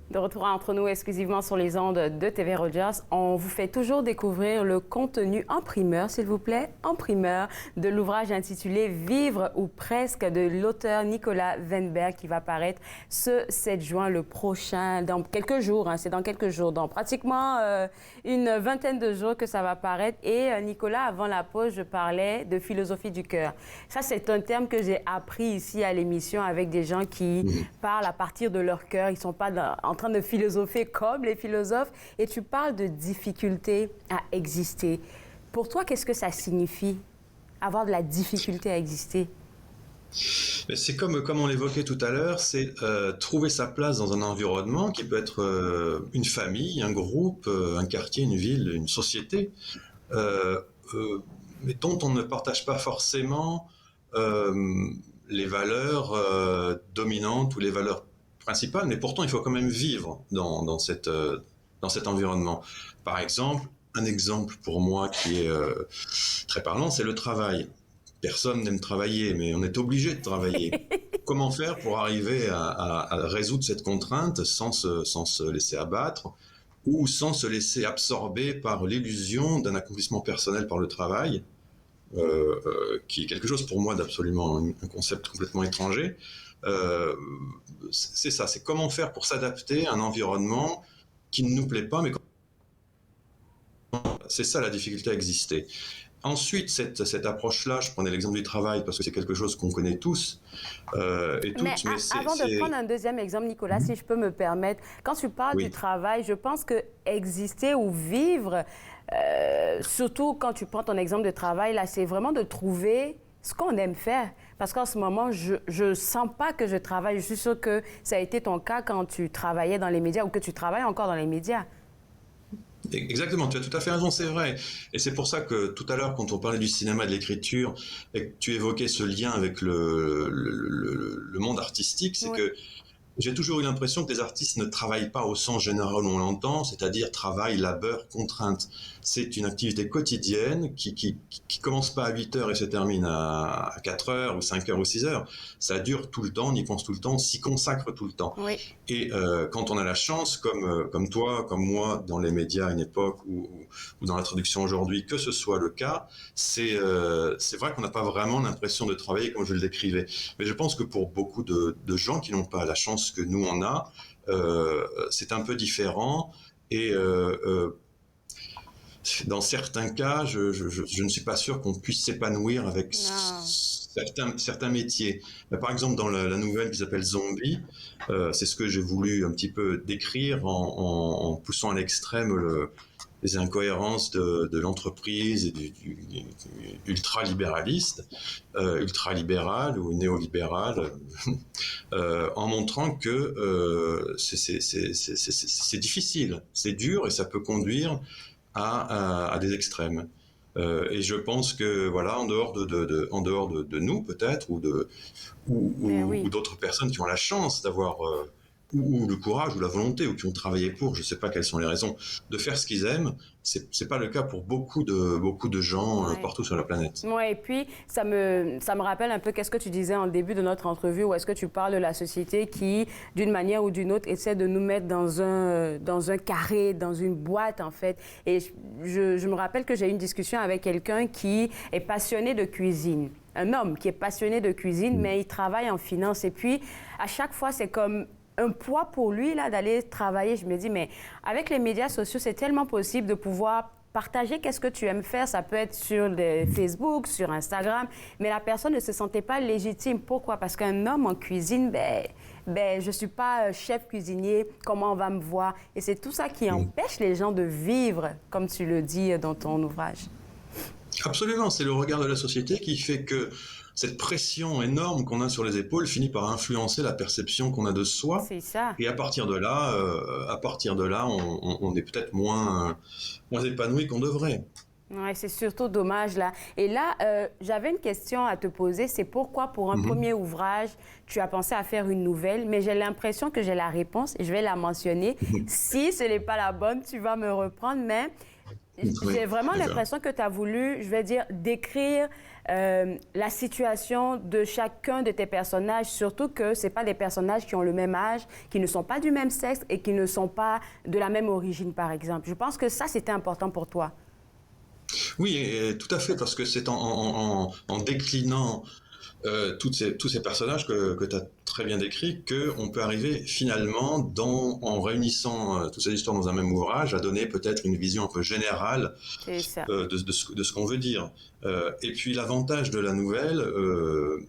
De retour entre nous exclusivement sur les ondes de TV Rogers, on vous fait toujours découvrir le contenu en primeur, s'il vous plaît, en primeur de l'ouvrage intitulé « Vivre ou presque » de l'auteur Nicolas Weinberg qui va paraître ce 7 juin le prochain, dans quelques jours, c'est dans quelques jours, dans pratiquement une vingtaine de jours que ça va paraître. Et Nicolas, avant la pause, je parlais de philosophie du cœur. Ça, c'est un terme que j'ai appris ici à l'émission avec des gens qui parlent à partir de leur cœur, ils ne sont pas en train de philosopher comme les philosophes, et tu parles de difficulté à exister. Pour toi, qu'est-ce que ça signifie, avoir de la difficulté à exister? C'est comme on l'évoquait tout à l'heure, c'est trouver sa place dans un environnement qui peut être une famille, un groupe, un quartier, une ville, une société, mais dont on ne partage pas forcément les valeurs dominantes ou les valeurs principale, mais pourtant il faut quand même vivre dans cet environnement. Par exemple, un exemple pour moi qui est très parlant, c'est le travail. Personne n'aime travailler, mais on est obligé de travailler. Comment faire pour arriver à résoudre cette contrainte sans se laisser abattre ou sans se laisser absorber par l'illusion d'un accomplissement personnel par le travail, qui est quelque chose pour moi d'absolument un concept complètement étranger. C'est ça, c'est comment faire pour s'adapter à un environnement qui ne nous plaît pas, mais c'est ça la difficulté à exister. Ensuite, cette approche-là, je prenais l'exemple du travail parce que c'est quelque chose qu'on connaît tous et toutes. Mais avant de prendre un deuxième exemple, Nicolas, si je peux me permettre, quand tu parles du travail, je pense que exister ou vivre, surtout quand tu prends ton exemple de travail, là, c'est vraiment de trouver ce qu'on aime faire. Parce qu'en ce moment, je ne sens pas que je travaille. Je suis sûre que ça a été ton cas quand tu travaillais dans les médias ou que tu travailles encore dans les médias. Exactement, tu as tout à fait raison, c'est vrai. Et c'est pour ça que tout à l'heure, quand on parlait du cinéma, de l'écriture, et que tu évoquais ce lien avec le monde artistique, c'est que j'ai toujours eu l'impression que les artistes ne travaillent pas au sens général où on l'entend, c'est-à-dire travail, labeur, contrainte. C'est une activité quotidienne qui commence pas à 8 heures et se termine à 4 heures ou 5 heures ou 6 heures. Ça dure tout le temps, on y pense tout le temps, on s'y consacre tout le temps. Oui. Et quand on a la chance, comme toi, comme moi, dans les médias à une époque ou dans la traduction aujourd'hui, que ce soit le cas, c'est vrai qu'on n'a pas vraiment l'impression de travailler comme je le décrivais. Mais je pense que pour beaucoup de gens qui n'ont pas la chance que nous on a, c'est un peu différent et dans certains cas, je ne suis pas sûr qu'on puisse s'épanouir avec certains métiers. Par exemple, dans la nouvelle qui s'appelle Zombie, c'est ce que j'ai voulu un petit peu décrire en poussant à l'extrême les incohérences de l'entreprise et du ultra-libéraliste, ultra-libéral ou néolibéral, en montrant que c'est difficile, c'est dur et ça peut conduire à des extrêmes. Et je pense que voilà, en dehors de nous peut-être ou d'autres personnes qui ont la chance d'avoir ou le courage ou la volonté ou qui ont travaillé pour, je ne sais pas quelles sont les raisons, de faire ce qu'ils aiment, c'est pas le cas pour beaucoup de gens partout sur la planète. Oui, et puis ça me rappelle un peu qu'est-ce que tu disais en début de notre entrevue, où est-ce que tu parles de la société qui, d'une manière ou d'une autre, essaie de nous mettre dans un carré, dans une boîte, en fait. Et je me rappelle que j'ai eu une discussion avec quelqu'un qui est passionné de cuisine. Un homme qui est passionné de cuisine, mais il travaille en finance. Et puis, à chaque fois, c'est comme un poids pour lui là d'aller travailler. Je me dis, mais avec les médias sociaux, c'est tellement possible de pouvoir partager qu'est-ce que tu aimes faire. Ça peut être sur Facebook, sur Instagram, mais la personne ne se sentait pas légitime. Pourquoi? Parce qu'un homme en cuisine, je ne suis pas chef cuisinier, comment on va me voir? Et c'est tout ça qui empêche les gens de vivre, comme tu le dis dans ton ouvrage. Absolument, c'est le regard de la société qui fait que cette pression énorme qu'on a sur les épaules finit par influencer la perception qu'on a de soi. C'est ça. Et à partir de là, on est peut-être moins épanoui qu'on devrait. Oui, c'est surtout dommage, là. Et là, j'avais une question à te poser. C'est pourquoi, pour un premier ouvrage, tu as pensé à faire une nouvelle, mais j'ai l'impression que j'ai la réponse et je vais la mentionner. Si ce n'est pas la bonne, tu vas me reprendre, mais j'ai vraiment l'impression que tu as voulu, je vais dire, décrire la situation de chacun de tes personnages, surtout que ce n'est pas des personnages qui ont le même âge, qui ne sont pas du même sexe et qui ne sont pas de la même origine, par exemple. Je pense que ça, c'était important pour toi. Oui, tout à fait, parce que c'est en déclinant tous ces personnages que tu as très bien décrits qu'on peut arriver finalement, en réunissant toutes ces histoires dans un même ouvrage, à donner peut-être une vision un peu générale de ce qu'on veut dire. Et puis l'avantage de la nouvelle,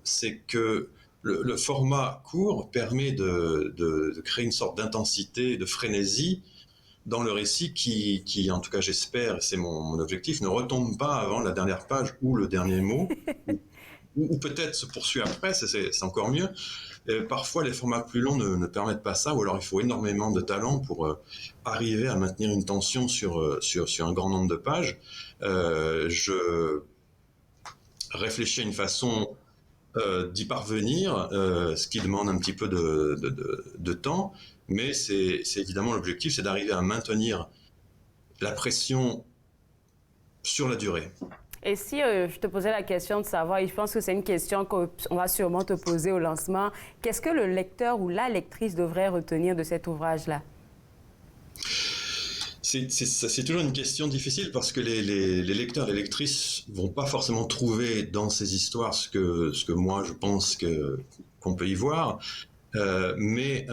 c'est que le format court permet de créer une sorte d'intensité, de frénésie dans le récit qui, en tout cas j'espère, et c'est mon objectif, ne retombe pas avant la dernière page ou le dernier mot, ou peut-être se poursuit après, c'est encore mieux. Parfois les formats plus longs ne permettent pas ça, ou alors il faut énormément de talent pour arriver à maintenir une tension sur un grand nombre de pages. Je réfléchis à une façon d'y parvenir, ce qui demande un petit peu de temps, mais c'est évidemment l'objectif, c'est d'arriver à maintenir la pression sur la durée. Et si je te posais la question de savoir, et je pense que c'est une question qu'on va sûrement te poser au lancement, qu'est-ce que le lecteur ou la lectrice devrait retenir de cet ouvrage-là? C'est toujours une question difficile parce que les lecteurs et les lectrices vont pas forcément trouver dans ces histoires ce que moi je pense qu'on peut y voir, mais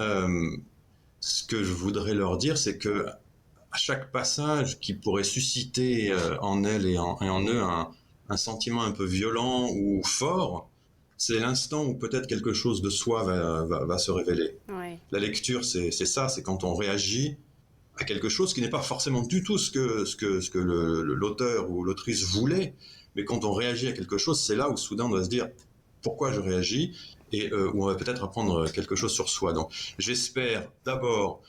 ce que je voudrais leur dire, c'est que à chaque passage qui pourrait susciter en elles et en eux un sentiment un peu violent ou fort, c'est l'instant où peut-être quelque chose de soi va se révéler. Oui. La lecture, c'est ça, c'est quand on réagit à quelque chose qui n'est pas forcément du tout ce que l'auteur ou l'autrice voulait, mais quand on réagit à quelque chose, c'est là où soudain on doit se dire pourquoi je réagis, et où on va peut-être apprendre quelque chose sur soi. Donc j'espère d'abord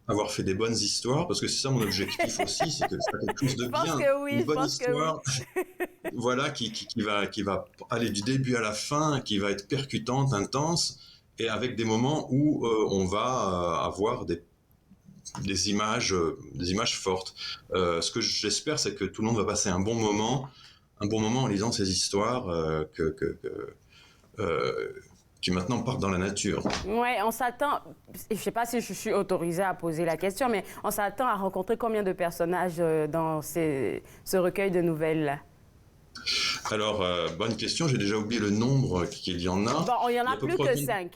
avoir fait des bonnes histoires, parce que c'est ça mon objectif aussi, c'est que c'est quelque chose de bien, une bonne histoire, voilà, qui va aller du début à la fin, qui va être percutante, intense, et avec des moments où on va avoir des images fortes. Ce que j'espère, c'est que tout le monde va passer un bon moment en lisant ces histoires qui maintenant partent dans la nature. Ouais, on s'attend, je ne sais pas si je suis autorisée à poser la question, mais on s'attend à rencontrer combien de personnages dans ce recueil de nouvelles-là? Alors, bonne question, j'ai déjà oublié le nombre qu'il y en a. Bon, il y en a plus que 5,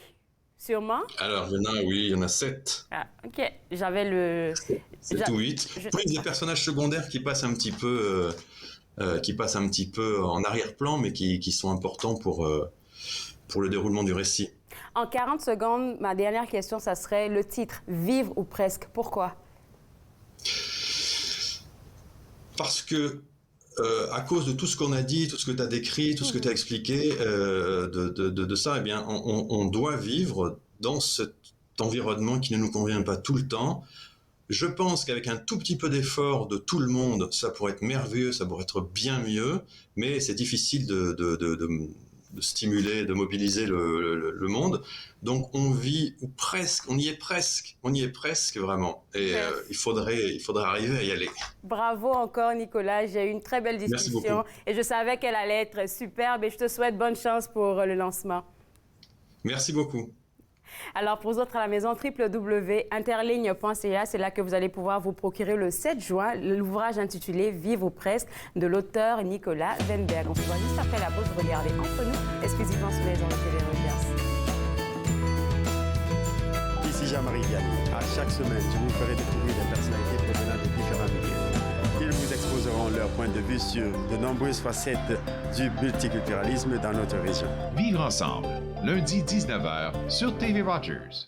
sûrement? Alors, il y en a 7. Ah, ok, j'avais le... 7 ou 8. Plus des personnages secondaires qui passent un petit peu, en arrière-plan, mais qui sont importants pour le déroulement du récit. En 40 secondes, ma dernière question, ça serait le titre, Vivre ou presque. Pourquoi? Parce que, à cause de tout ce qu'on a dit, tout ce que tu as décrit, tout ce que tu as expliqué de ça, eh bien, on doit vivre dans cet environnement qui ne nous convient pas tout le temps. Je pense qu'avec un tout petit peu d'effort de tout le monde, ça pourrait être merveilleux, ça pourrait être bien mieux, mais c'est difficile de stimuler, de mobiliser le monde. Donc on vit, ou presque, on y est presque vraiment. Et il faudrait arriver à y aller. Bravo encore Nicolas, j'ai eu une très belle discussion et je savais qu'elle allait être superbe et je te souhaite bonne chance pour le lancement. Merci beaucoup. Alors, pour vous autres à la maison, www.interligne.ca, c'est là que vous allez pouvoir vous procurer le 7 juin l'ouvrage intitulé « Vivre ou presque » de l'auteur Nicolas Weinberg. On se voit juste après la pause. Regardez entre nous, exclusivement sur les ondes de TV Rogers. Ici Jean-Marie Vianney. À chaque semaine, je vous ferai découvrir des personnalités provenant de différents milieux. Ils vous exposeront leur point de vue sur de nombreuses facettes du multiculturalisme dans notre région. Vivre ensemble, lundi 19h sur TV Rogers.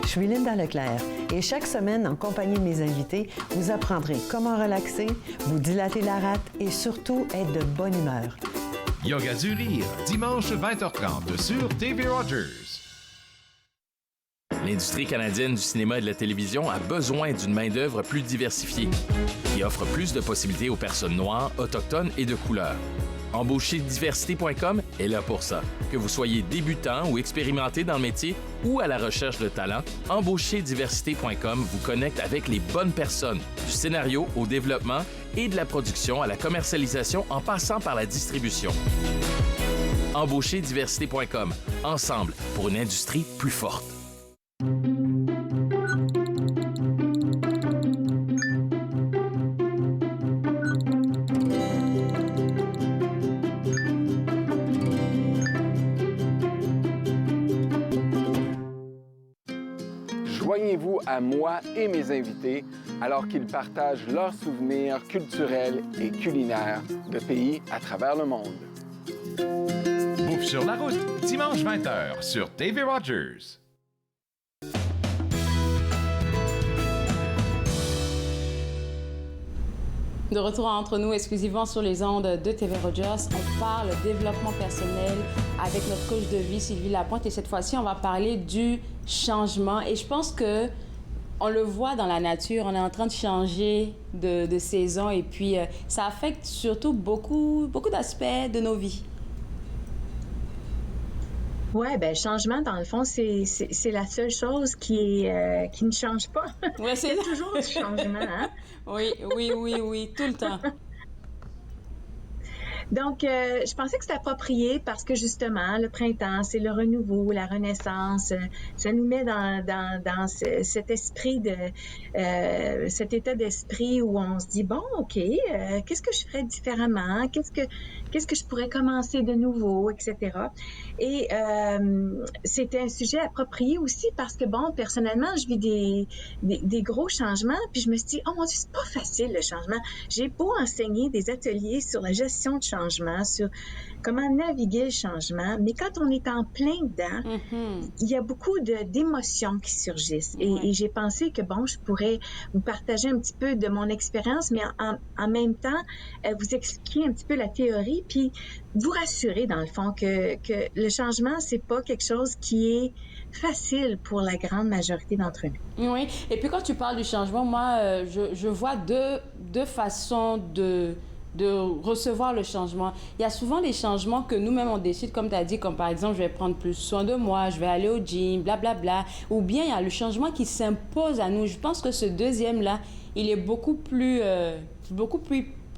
Je suis Linda Leclerc et chaque semaine, en compagnie de mes invités, vous apprendrez comment relaxer, vous dilater la rate et surtout être de bonne humeur. Yoga du rire, dimanche 20h30 sur TV Rogers. L'industrie canadienne du cinéma et de la télévision a besoin d'une main-d'œuvre plus diversifiée, qui offre plus de possibilités aux personnes noires, autochtones et de couleur. Embaucherdiversité.com est là pour ça. Que vous soyez débutant ou expérimenté dans le métier ou à la recherche de talent, Embaucherdiversité.com vous connecte avec les bonnes personnes, du scénario au développement et de la production à la commercialisation en passant par la distribution. Embaucherdiversité.com, ensemble pour une industrie plus forte. Joignez-vous à moi et mes invités alors qu'ils partagent leurs souvenirs culturels et culinaires de pays à travers le monde. Bouffe sur la route, dimanche 20h sur TV Rogers. De retour entre nous exclusivement sur les ondes de TV Rogers, on parle développement personnel avec notre coach de vie Sylvie Lapointe et cette fois-ci, on va parler du changement et je pense que on le voit dans la nature, on est en train de changer de saison et puis ça affecte surtout beaucoup d'aspects de nos vies. Oui, bien, le changement, dans le fond, c'est la seule chose qui ne change pas. Ouais, il y a toujours du changement, hein? Oui, tout le temps. Donc, je pensais que c'était approprié parce que, justement, le printemps, c'est le renouveau, la renaissance. Ça nous met dans cet esprit cet état d'esprit où on se dit, bon, OK, qu'est-ce que je ferais différemment? Qu'est-ce que je pourrais commencer de nouveau, etc. Et c'était un sujet approprié aussi parce que, bon, personnellement, je vis des gros changements, puis je me suis dit, oh mon Dieu, c'est pas facile le changement. J'ai beau enseigner des ateliers sur la gestion de changement, changement, sur comment naviguer le changement. Mais quand on est en plein dedans, il y a beaucoup d'émotions qui surgissent. Et j'ai pensé que, bon, je pourrais vous partager un petit peu de mon expérience, mais en même temps, vous expliquer un petit peu la théorie, puis vous rassurer, dans le fond, que le changement, c'est pas quelque chose qui est facile pour la grande majorité d'entre nous. Oui, et puis quand tu parles du changement, moi, je vois deux façons de recevoir le changement. Il y a souvent des changements que nous-mêmes on décide, comme tu as dit, comme par exemple, je vais prendre plus soin de moi, je vais aller au gym, blablabla. Ou bien il y a le changement qui s'impose à nous. Je pense que ce deuxième-là, il est beaucoup plus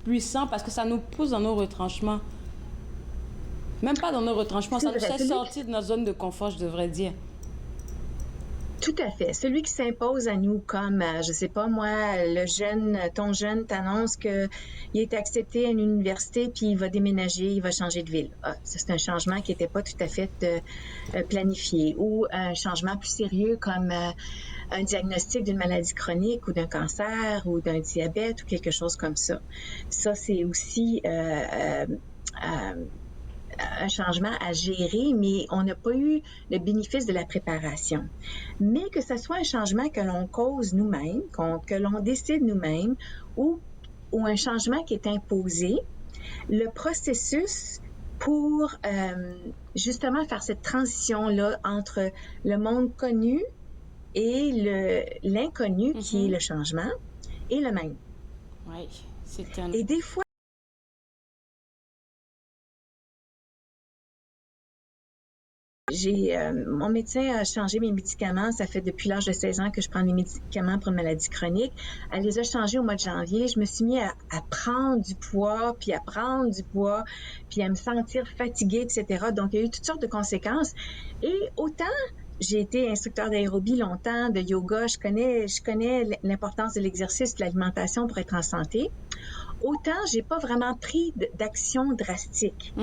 puissant parce que ça nous pousse dans nos retranchements. Même pas dans nos retranchements, ça nous fait sortir de notre zone de confort, je devrais dire. Tout à fait. Celui qui s'impose à nous comme, je sais pas moi, ton jeune t'annonce qu'il est accepté à une université puis il va déménager, il va changer de ville. Ah, ça, c'est un changement qui n'était pas tout à fait planifié. Ou un changement plus sérieux comme un diagnostic d'une maladie chronique ou d'un cancer ou d'un diabète ou quelque chose comme ça. Ça, c'est aussi un changement à gérer, mais on n'a pas eu le bénéfice de la préparation. Mais que ce soit un changement que l'on cause nous-mêmes, que l'on décide nous-mêmes, ou un changement qui est imposé, le processus pour justement faire cette transition-là entre le monde connu et l'inconnu, qui est le changement, est le même. Oui, c'est un... Et des fois, mon médecin a changé mes médicaments. Ça fait depuis l'âge de 16 ans que je prends des médicaments pour une maladie chronique. Elle les a changés au mois de janvier. Je me suis mis à prendre du poids, puis à prendre du poids, puis à me sentir fatiguée, etc. Donc, il y a eu toutes sortes de conséquences. Et autant j'ai été instructeur d'aérobie longtemps, de yoga, je connais l'importance de l'exercice, de l'alimentation pour être en santé. Autant j'ai pas vraiment pris d'action drastique.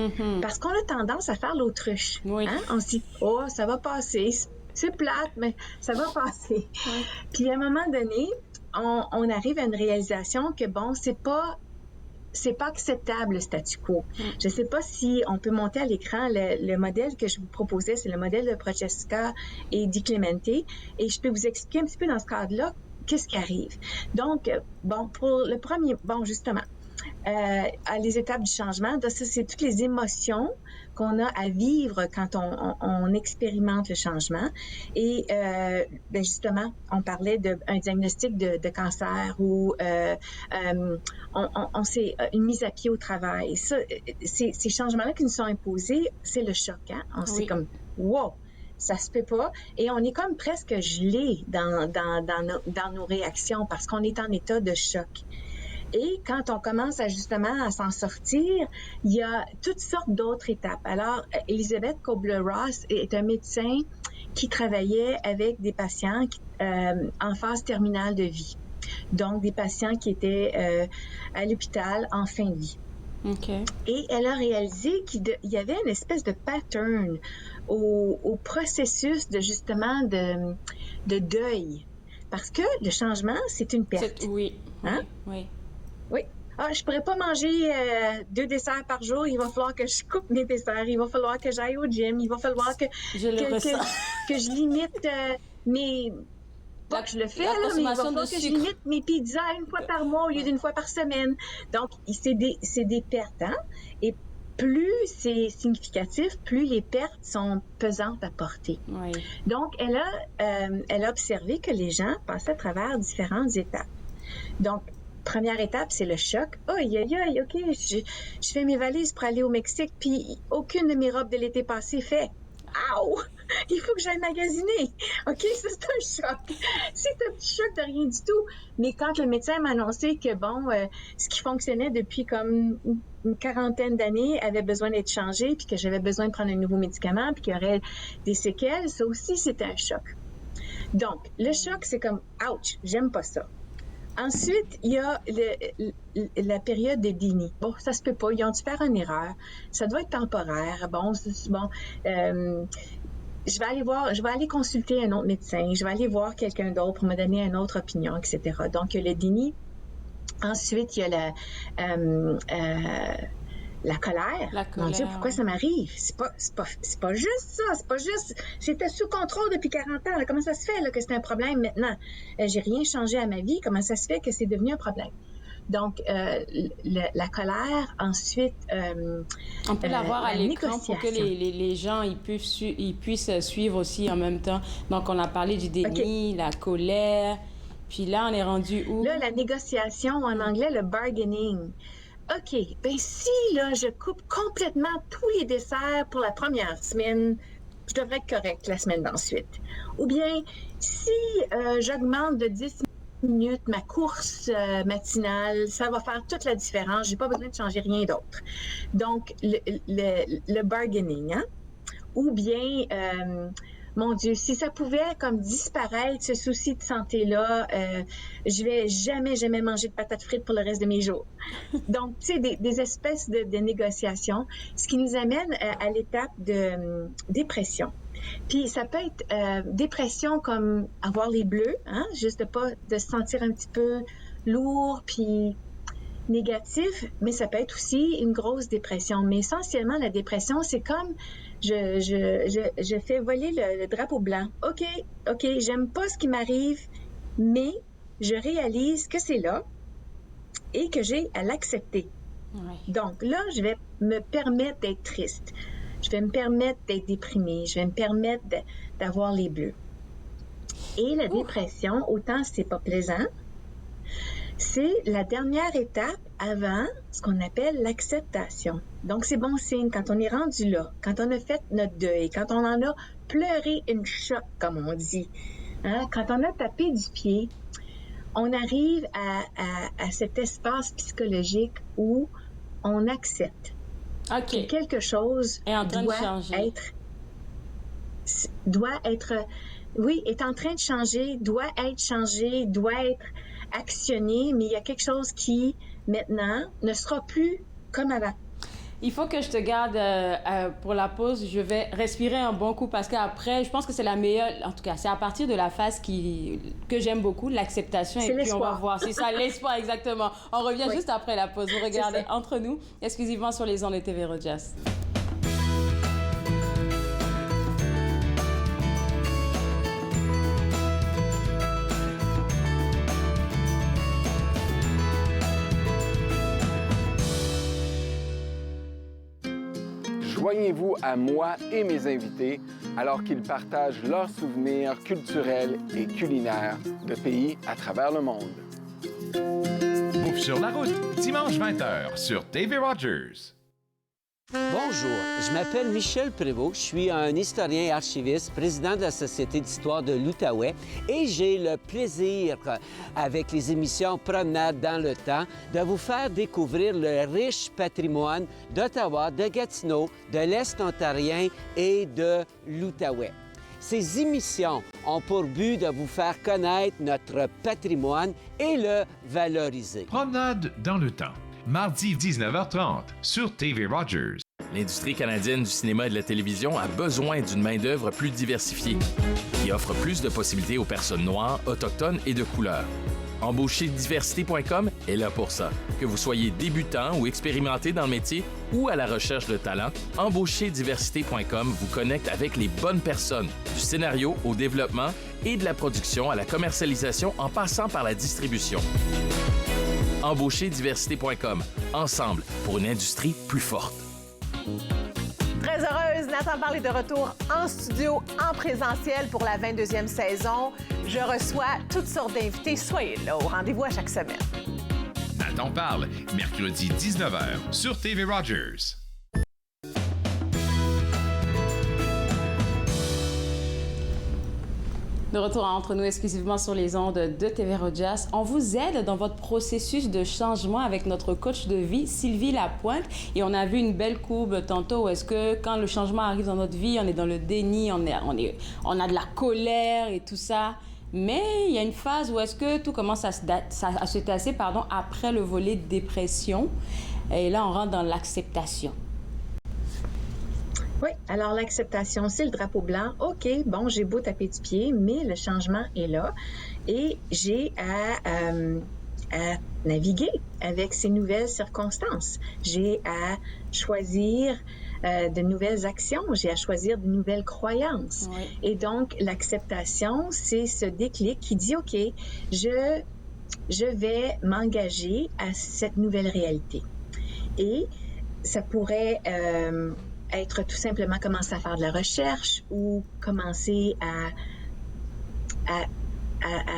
Parce qu'on a tendance à faire l'autruche. Oui. Hein? On se dit, oh, ça va passer. C'est plate, mais ça va passer. Oui. Puis à un moment donné, on arrive à une réalisation que, bon, c'est pas acceptable le statu quo. Je ne sais pas si on peut monter à l'écran le modèle que je vous proposais, c'est le modèle de Prochaska et Di Clemente, et je peux vous expliquer un petit peu dans ce cadre-là qu'est-ce qui arrive. Donc, bon, pour le premier, bon, justement, à les étapes du changement, ça, c'est toutes les émotions qu'on a à vivre quand on expérimente le changement. Et justement, on parlait d'un diagnostic de cancer ou on s'est une mise à pied au travail. Ça, ces changements-là qui nous sont imposés, c'est le choc. Hein? On s'est comme « wow ». Ça se peut pas. Et on est comme presque gelé dans nos réactions parce qu'on est en état de choc. Et quand on commence justement à s'en sortir, il y a toutes sortes d'autres étapes. Alors, Elisabeth Kubler-Ross est un médecin qui travaillait avec des patients en phase terminale de vie. Donc, des patients qui étaient à l'hôpital en fin de vie. Okay. Et elle a réalisé qu'il y avait une espèce de pattern au processus de justement de deuil. Parce que le changement, c'est une perte. Oui. Hein? Oui. Oui. Ah, je pourrais pas manger 2 desserts par jour. Il va falloir que je coupe mes desserts. Il va falloir que j'aille au gym. Il va falloir que je limite mes... Pas que je le fais, là, mais il va falloir que je limite mes pizzas une fois par mois au lieu d'une fois par semaine. Donc, c'est des pertes. Hein? Et plus c'est significatif, plus les pertes sont pesantes à porter. Oui. Donc, elle a observé que les gens passaient à travers différentes étapes. Donc, première étape, c'est le choc. Oh, OK, je fais mes valises pour aller au Mexique, puis aucune de mes robes de l'été passé fait. Aouh! Il faut que j'aille magasiner. OK, ça, c'est un choc. C'est un petit choc de rien du tout. Mais quand le médecin m'a annoncé que, bon, ce qui fonctionnait depuis comme une quarantaine d'années avait besoin d'être changé, puis que j'avais besoin de prendre un nouveau médicament, puis qu'il y aurait des séquelles, ça aussi, c'était un choc. Donc, le choc, c'est comme, ouch, j'aime pas ça. Ensuite, il y a la période de déni. Bon, ça se peut pas, ils ont dû faire une erreur. Ça doit être temporaire. Bon, je vais aller consulter un autre médecin, je vais aller voir quelqu'un d'autre pour me donner une autre opinion, etc. Donc, il y a le déni. Ensuite, il y a La colère. Mon Dieu, pourquoi ça m'arrive? C'est pas juste ça. C'est pas juste. J'étais sous contrôle depuis 40 ans. Là. Comment ça se fait là, que c'est un problème maintenant? J'ai rien changé à ma vie. Comment ça se fait que c'est devenu un problème? Donc, la colère, ensuite. On peut l'avoir à l'écran pour que les gens ils puissent suivre aussi en même temps. Donc, on a parlé du déni, la colère. Puis là, on est rendu où? Là, la négociation, en anglais, le bargaining. OK, ben si, là, je coupe complètement tous les desserts pour la première semaine, je devrais être correcte la semaine d'ensuite. Ou bien, si j'augmente de 10 minutes ma course matinale, ça va faire toute la différence. J'ai pas besoin de changer rien d'autre. Donc, le bargaining, hein? Ou bien... mon Dieu, si ça pouvait comme disparaître, ce souci de santé-là, je vais jamais manger de patates frites pour le reste de mes jours. Donc, tu sais, des espèces de négociations, ce qui nous amène à l'étape de dépression. Puis ça peut être dépression comme avoir les bleus, hein, juste de se sentir un petit peu lourd, puis négatif, mais ça peut être aussi une grosse dépression. Mais essentiellement, la dépression, c'est comme je fais voler le drapeau blanc. OK, j'aime pas ce qui m'arrive, mais je réalise que c'est là et que j'ai à l'accepter. Ouais. Donc là, je vais me permettre d'être triste. Je vais me permettre d'être déprimée. Je vais me permettre d'avoir les bleus. Et la dépression, autant c'est pas plaisant, c'est la dernière étape avant ce qu'on appelle l'acceptation. Donc, c'est bon signe quand on est rendu là, quand on a fait notre deuil, quand on en a pleuré une shot, comme on dit, hein? Quand on a tapé du pied, on arrive à cet espace psychologique où on accepte que quelque chose est en train de changer. Est en train de changer, doit être changé, doit être actionné, mais il y a quelque chose qui, maintenant, ne sera plus comme avant. Il faut que je te garde pour la pause. Je vais respirer un bon coup parce qu'après, je pense que c'est la meilleure... En tout cas, c'est à partir de la phase que j'aime beaucoup, l'acceptation. Et puis, on va voir. C'est ça, l'espoir, exactement. On revient juste après la pause. Vous regardez Entre nous, exclusivement sur les ondes de TV Rogers. Joignez-vous à moi et mes invités alors qu'ils partagent leurs souvenirs culturels et culinaires de pays à travers le monde. Bouffe sur la route, dimanche 20h sur TV Rogers. Bonjour, je m'appelle Michel Prévost, je suis un historien et archiviste, président de la Société d'histoire de l'Outaouais et j'ai le plaisir, avec les émissions Promenade dans le temps, de vous faire découvrir le riche patrimoine d'Ottawa, de Gatineau, de l'Est ontarien et de l'Outaouais. Ces émissions ont pour but de vous faire connaître notre patrimoine et le valoriser. Promenade dans le temps. Mardi 19h30 sur TV Rogers. L'industrie canadienne du cinéma et de la télévision a besoin d'une main-d'œuvre plus diversifiée qui offre plus de possibilités aux personnes noires, autochtones et de couleur. Embaucherdiversité.com est là pour ça. Que vous soyez débutant ou expérimenté dans le métier ou à la recherche de talent, Embaucherdiversité.com vous connecte avec les bonnes personnes, du scénario au développement et de la production à la commercialisation en passant par la distribution. Embaucherdiversité.com. Ensemble pour une industrie plus forte. Très heureuse, Nathan Parle est de retour en studio, en présentiel pour la 22e saison. Je reçois toutes sortes d'invités. Soyez là, au rendez-vous à chaque semaine. Nathan Parle, mercredi 19h sur TV Rogers. De retour Entre nous exclusivement sur les ondes de TV Rogers. On vous aide dans votre processus de changement avec notre coach de vie, Sylvie Lapointe. Et on a vu une belle courbe tantôt où est-ce que quand le changement arrive dans notre vie, on est dans le déni, on a de la colère et tout ça. Mais il y a une phase où est-ce que tout commence à se tasser après le volet de dépression. Et là, on rentre dans l'acceptation. Oui, alors l'acceptation, c'est le drapeau blanc. OK, bon, j'ai beau taper du pied, mais le changement est là. Et j'ai à naviguer avec ces nouvelles circonstances. J'ai à choisir de nouvelles actions, j'ai à choisir de nouvelles croyances. Oui. Et donc, l'acceptation, c'est ce déclic qui dit, OK, je vais m'engager à cette nouvelle réalité. Et ça pourrait être tout simplement commencer à faire de la recherche ou commencer à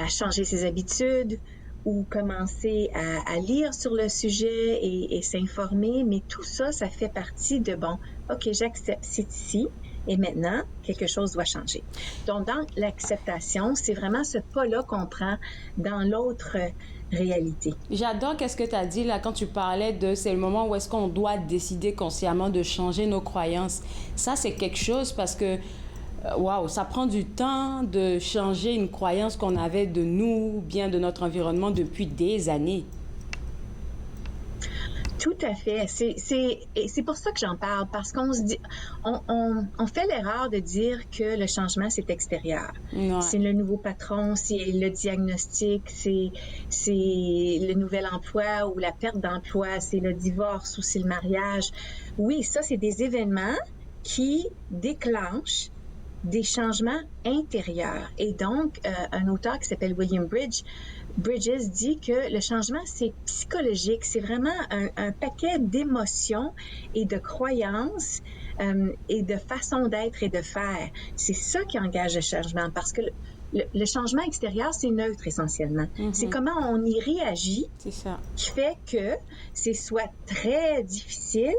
changer ses habitudes ou commencer à lire sur le sujet et s'informer. Mais tout ça, ça fait partie de, bon, OK, j'accepte, c'est ici. Et maintenant, quelque chose doit changer. Donc, dans l'acceptation, c'est vraiment ce pas-là qu'on prend dans l'autre réalité. J'adore qu'est-ce que tu as dit là quand tu parlais de c'est le moment où est-ce qu'on doit décider consciemment de changer nos croyances. Ça, c'est quelque chose parce que waouh, ça prend du temps de changer une croyance qu'on avait de nous, bien de notre environnement depuis des années. Tout à fait. C'est pour ça que j'en parle, parce qu'on se dit, on fait l'erreur de dire que le changement, c'est extérieur. Ouais. C'est le nouveau patron, c'est le diagnostic, c'est le nouvel emploi ou la perte d'emploi, c'est le divorce ou c'est le mariage. Oui, ça, c'est des événements qui déclenchent des changements intérieurs. Et donc, un auteur qui s'appelle William Bridges dit que le changement, c'est psychologique. C'est vraiment un paquet d'émotions et de croyances et de façons d'être et de faire. C'est ça qui engage le changement parce que le changement extérieur, c'est neutre essentiellement. Mm-hmm. C'est comment on y réagit qui fait que c'est soit très difficile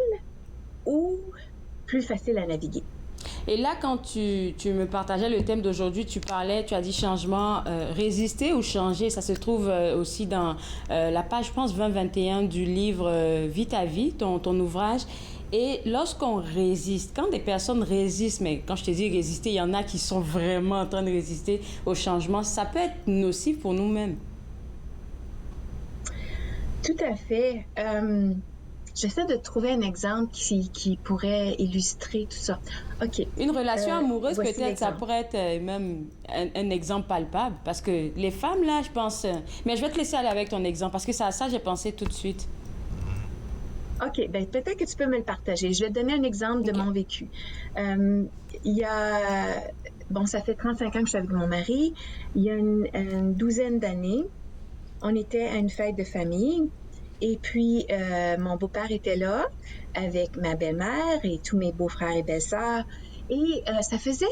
ou plus facile à naviguer. Et là, quand tu me partageais le thème d'aujourd'hui, tu as dit changement, résister ou changer. Ça se trouve aussi dans la page, je pense, 20-21 du livre Vie ta vie, ton ouvrage. Et lorsqu'on résiste, quand des personnes résistent, mais quand je te dis résister, il y en a qui sont vraiment en train de résister au changement, ça peut être nocif pour nous-mêmes. Tout à fait. J'essaie de trouver un exemple qui pourrait illustrer tout ça. OK. Une relation amoureuse, peut-être, ça pourrait être même un exemple palpable. Parce que les femmes, là, je pense... Mais je vais te laisser aller avec ton exemple, parce que c'est à ça j'ai pensé tout de suite. OK. Bien, peut-être que tu peux me le partager. Je vais te donner un exemple de mon vécu. Il y a... Bon, ça fait 35 ans que je suis avec mon mari. Il y a une douzaine d'années, on était à une fête de famille. Et puis, mon beau-père était là avec ma belle-mère et tous mes beaux-frères et belles-sœurs. Et ça faisait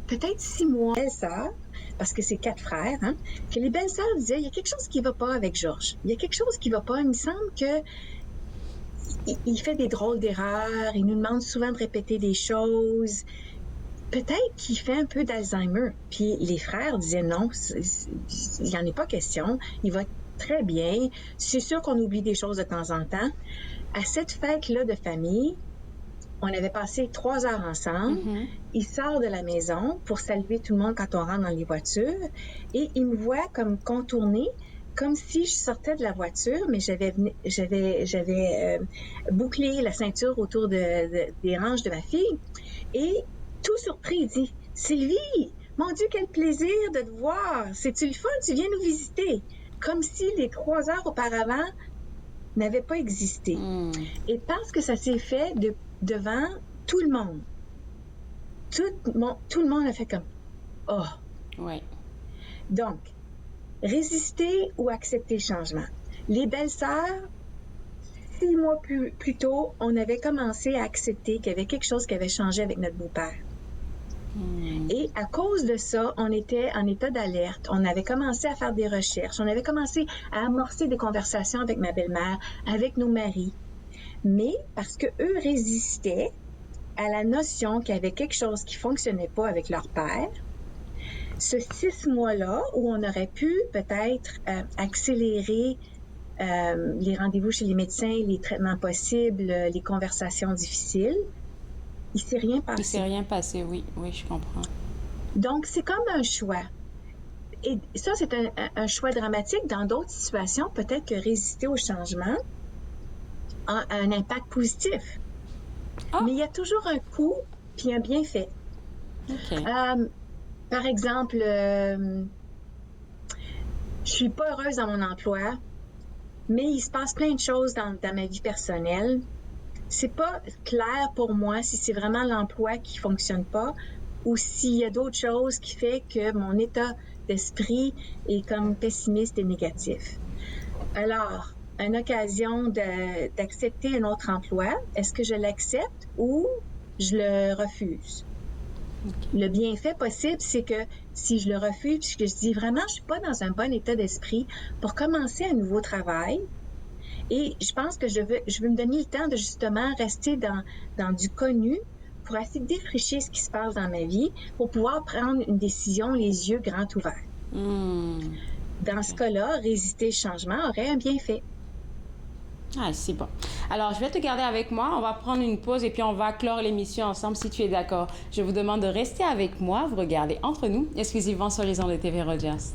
peut-être 6 mois, belles-sœurs, parce que c'est 4 frères, hein, que les belles-sœurs disaient, il y a quelque chose qui ne va pas avec Georges. Il y a quelque chose qui ne va pas. Il me semble qu'il fait des drôles d'erreurs. Il nous demande souvent de répéter des choses. Peut-être qu'il fait un peu d'Alzheimer. Puis les frères disaient, non, il n'y en est pas question. Il va très bien. C'est sûr qu'on oublie des choses de temps en temps. À cette fête-là de famille, on avait passé 3 heures ensemble. Mm-hmm. Il sort de la maison pour saluer tout le monde quand on rentre dans les voitures et il me voit comme contourner, comme si je sortais de la voiture, mais j'avais bouclé la ceinture autour des hanches de ma fille et tout surpris, il dit « Sylvie, mon Dieu, quel plaisir de te voir! C'est-tu le fun? Tu viens nous visiter! » Comme si les 3 heures auparavant n'avaient pas existé. Mm. Et parce que ça s'est fait devant tout le monde. Tout le monde a fait comme « Oh! » Ouais. Donc, résister ou accepter le changement. Les belles-sœurs, 6 mois plus tôt, on avait commencé à accepter qu'il y avait quelque chose qui avait changé avec notre beau-père. Et à cause de ça, on était en état d'alerte. On avait commencé à faire des recherches. On avait commencé à amorcer des conversations avec ma belle-mère, avec nos maris. Mais parce qu'eux résistaient à la notion qu'il y avait quelque chose qui ne fonctionnait pas avec leur père, ce 6 mois-là, où on aurait pu peut-être accélérer les rendez-vous chez les médecins, les traitements possibles, les conversations difficiles, il ne s'est rien passé. Il ne s'est rien passé, oui, je comprends. Donc, c'est comme un choix. Et ça, c'est un choix dramatique. Dans d'autres situations, peut-être que résister au changement a un impact positif. Oh. Mais il y a toujours un coût puis un bienfait. Okay. Par exemple, je ne suis pas heureuse dans mon emploi. mais il se passe plein de choses dans ma vie personnelle. C'est pas clair pour moi si c'est vraiment l'emploi qui fonctionne pas ou s'il y a d'autres choses qui fait que mon état d'esprit est comme pessimiste et négatif. Alors, une occasion d'accepter un autre emploi, est-ce que je l'accepte ou je le refuse? Le bienfait possible, c'est que si je le refuse, puis que je dis vraiment, je suis pas dans un bon état d'esprit pour commencer un nouveau travail, et je pense que je veux me donner le temps de justement rester dans du connu pour essayer de défricher ce qui se passe dans ma vie pour pouvoir prendre une décision les yeux grands ouverts. Dans ce cas-là, résister au changement aurait un bienfait. Ah, c'est bon. Alors, je vais te garder avec moi. On va prendre une pause et puis on va clore l'émission ensemble si tu es d'accord. Je vous demande de rester avec moi. Vous regardez Entre nous, exclusivement sur les ondes de TV Rogers.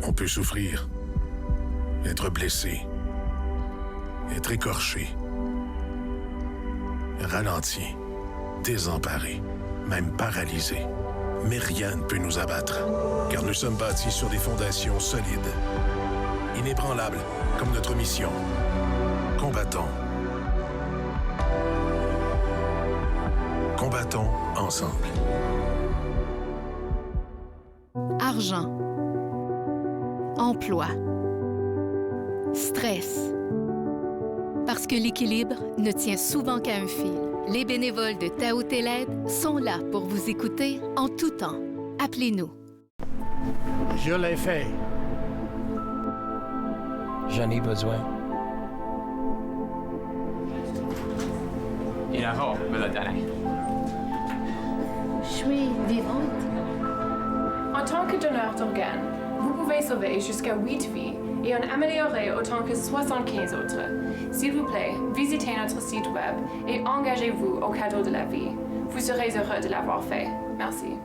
On peut souffrir, être blessé, être écorché, ralenti, désemparé, même paralysé. Mais rien ne peut nous abattre, car nous sommes bâtis sur des fondations solides, inébranlables comme notre mission. Combattons. Combattons ensemble. Argent. Emploi. Stress. Parce que l'équilibre ne tient souvent qu'à un fil. Les bénévoles de Tao Télède sont là pour vous écouter en tout temps. Appelez-nous. Je l'ai fait. J'en ai besoin. Inaho, me le donner. Je suis vivante. En tant que donneur d'organes, vous pouvez sauver jusqu'à 8 vies et en améliorer autant que 75 autres. S'il vous plaît, visitez notre site web et engagez-vous au cadeau de la vie. Vous serez heureux de l'avoir fait. Merci.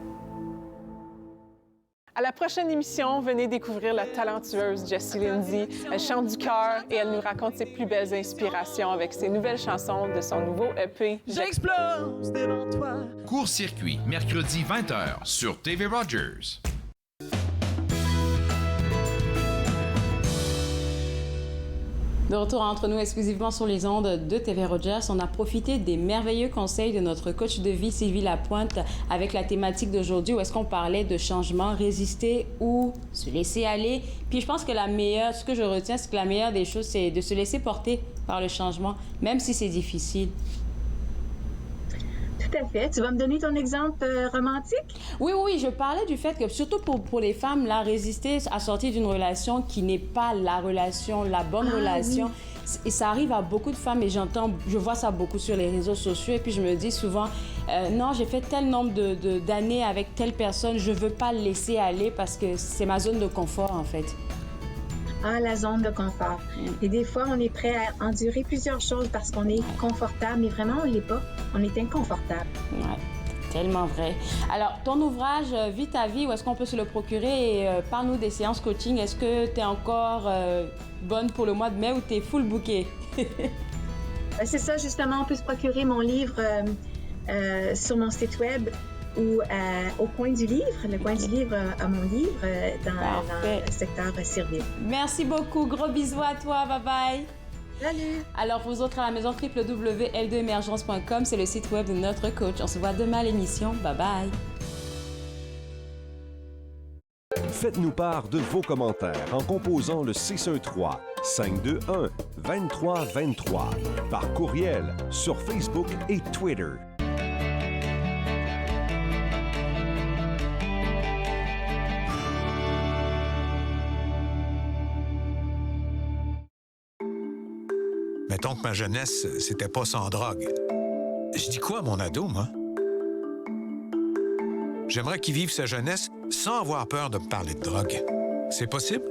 À la prochaine émission, venez découvrir la talentueuse Jessie Lindsay. Elle chante du cœur et elle nous raconte ses plus belles inspirations avec ses nouvelles chansons de son nouveau EP. J'explose devant toi. Court-circuit, mercredi 20h sur TV Rogers. De retour entre nous exclusivement sur les ondes de TV Rogers, on a profité des merveilleux conseils de notre coach de vie, Sylvie Lapointe, avec la thématique d'aujourd'hui où est-ce qu'on parlait de changement, résister ou se laisser aller. Puis je pense que ce que je retiens, c'est que la meilleure des choses, c'est de se laisser porter par le changement, même si c'est difficile. Tout à fait. Tu vas me donner ton exemple romantique? Oui, je parlais du fait que, surtout pour les femmes, là, résister à sortir d'une relation qui n'est pas la bonne relation. Oui. Et ça arrive à beaucoup de femmes et je vois ça beaucoup sur les réseaux sociaux. Et puis je me dis souvent, non, j'ai fait tel nombre d'années avec telle personne, je veux pas le laisser aller parce que c'est ma zone de confort, en fait. Ah, la zone de confort. Et des fois, on est prêt à endurer plusieurs choses parce qu'on est confortable, mais vraiment, on ne l'est pas. On est inconfortable. Ouais, tellement vrai. Alors, ton ouvrage, Vis ta vie, où est-ce qu'on peut se le procurer? Et parle-nous des séances coaching. Est-ce que tu es encore bonne pour le mois de mai ou tu es full booké? C'est ça, justement. On peut se procurer mon livre sur mon site web ou au coin du livre. Le coin du livre a mon livre dans le secteur Sirville. Merci beaucoup. Gros bisous à toi. Bye-bye. Salut. Alors, pour vous autres à la maison, www.l2emergence.com, c'est le site web de notre coach. On se voit demain à l'émission. Bye-bye. Faites-nous part de vos commentaires en composant le 613-521-2323 par courriel sur Facebook et Twitter. Mettons que ma jeunesse, c'était pas sans drogue. Je dis quoi à mon ado, moi? J'aimerais qu'il vive sa jeunesse sans avoir peur de me parler de drogue. C'est possible?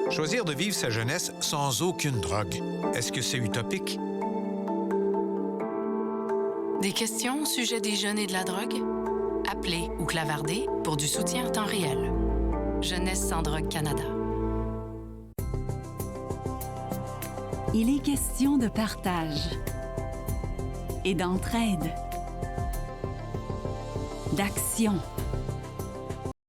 Choisir de vivre sa jeunesse sans aucune drogue, est-ce que c'est utopique? Des questions au sujet des jeunes et de la drogue? Appelez ou clavardez pour du soutien en temps réel. Jeunesse sans drogue Canada. Il est question de partage et d'entraide, d'action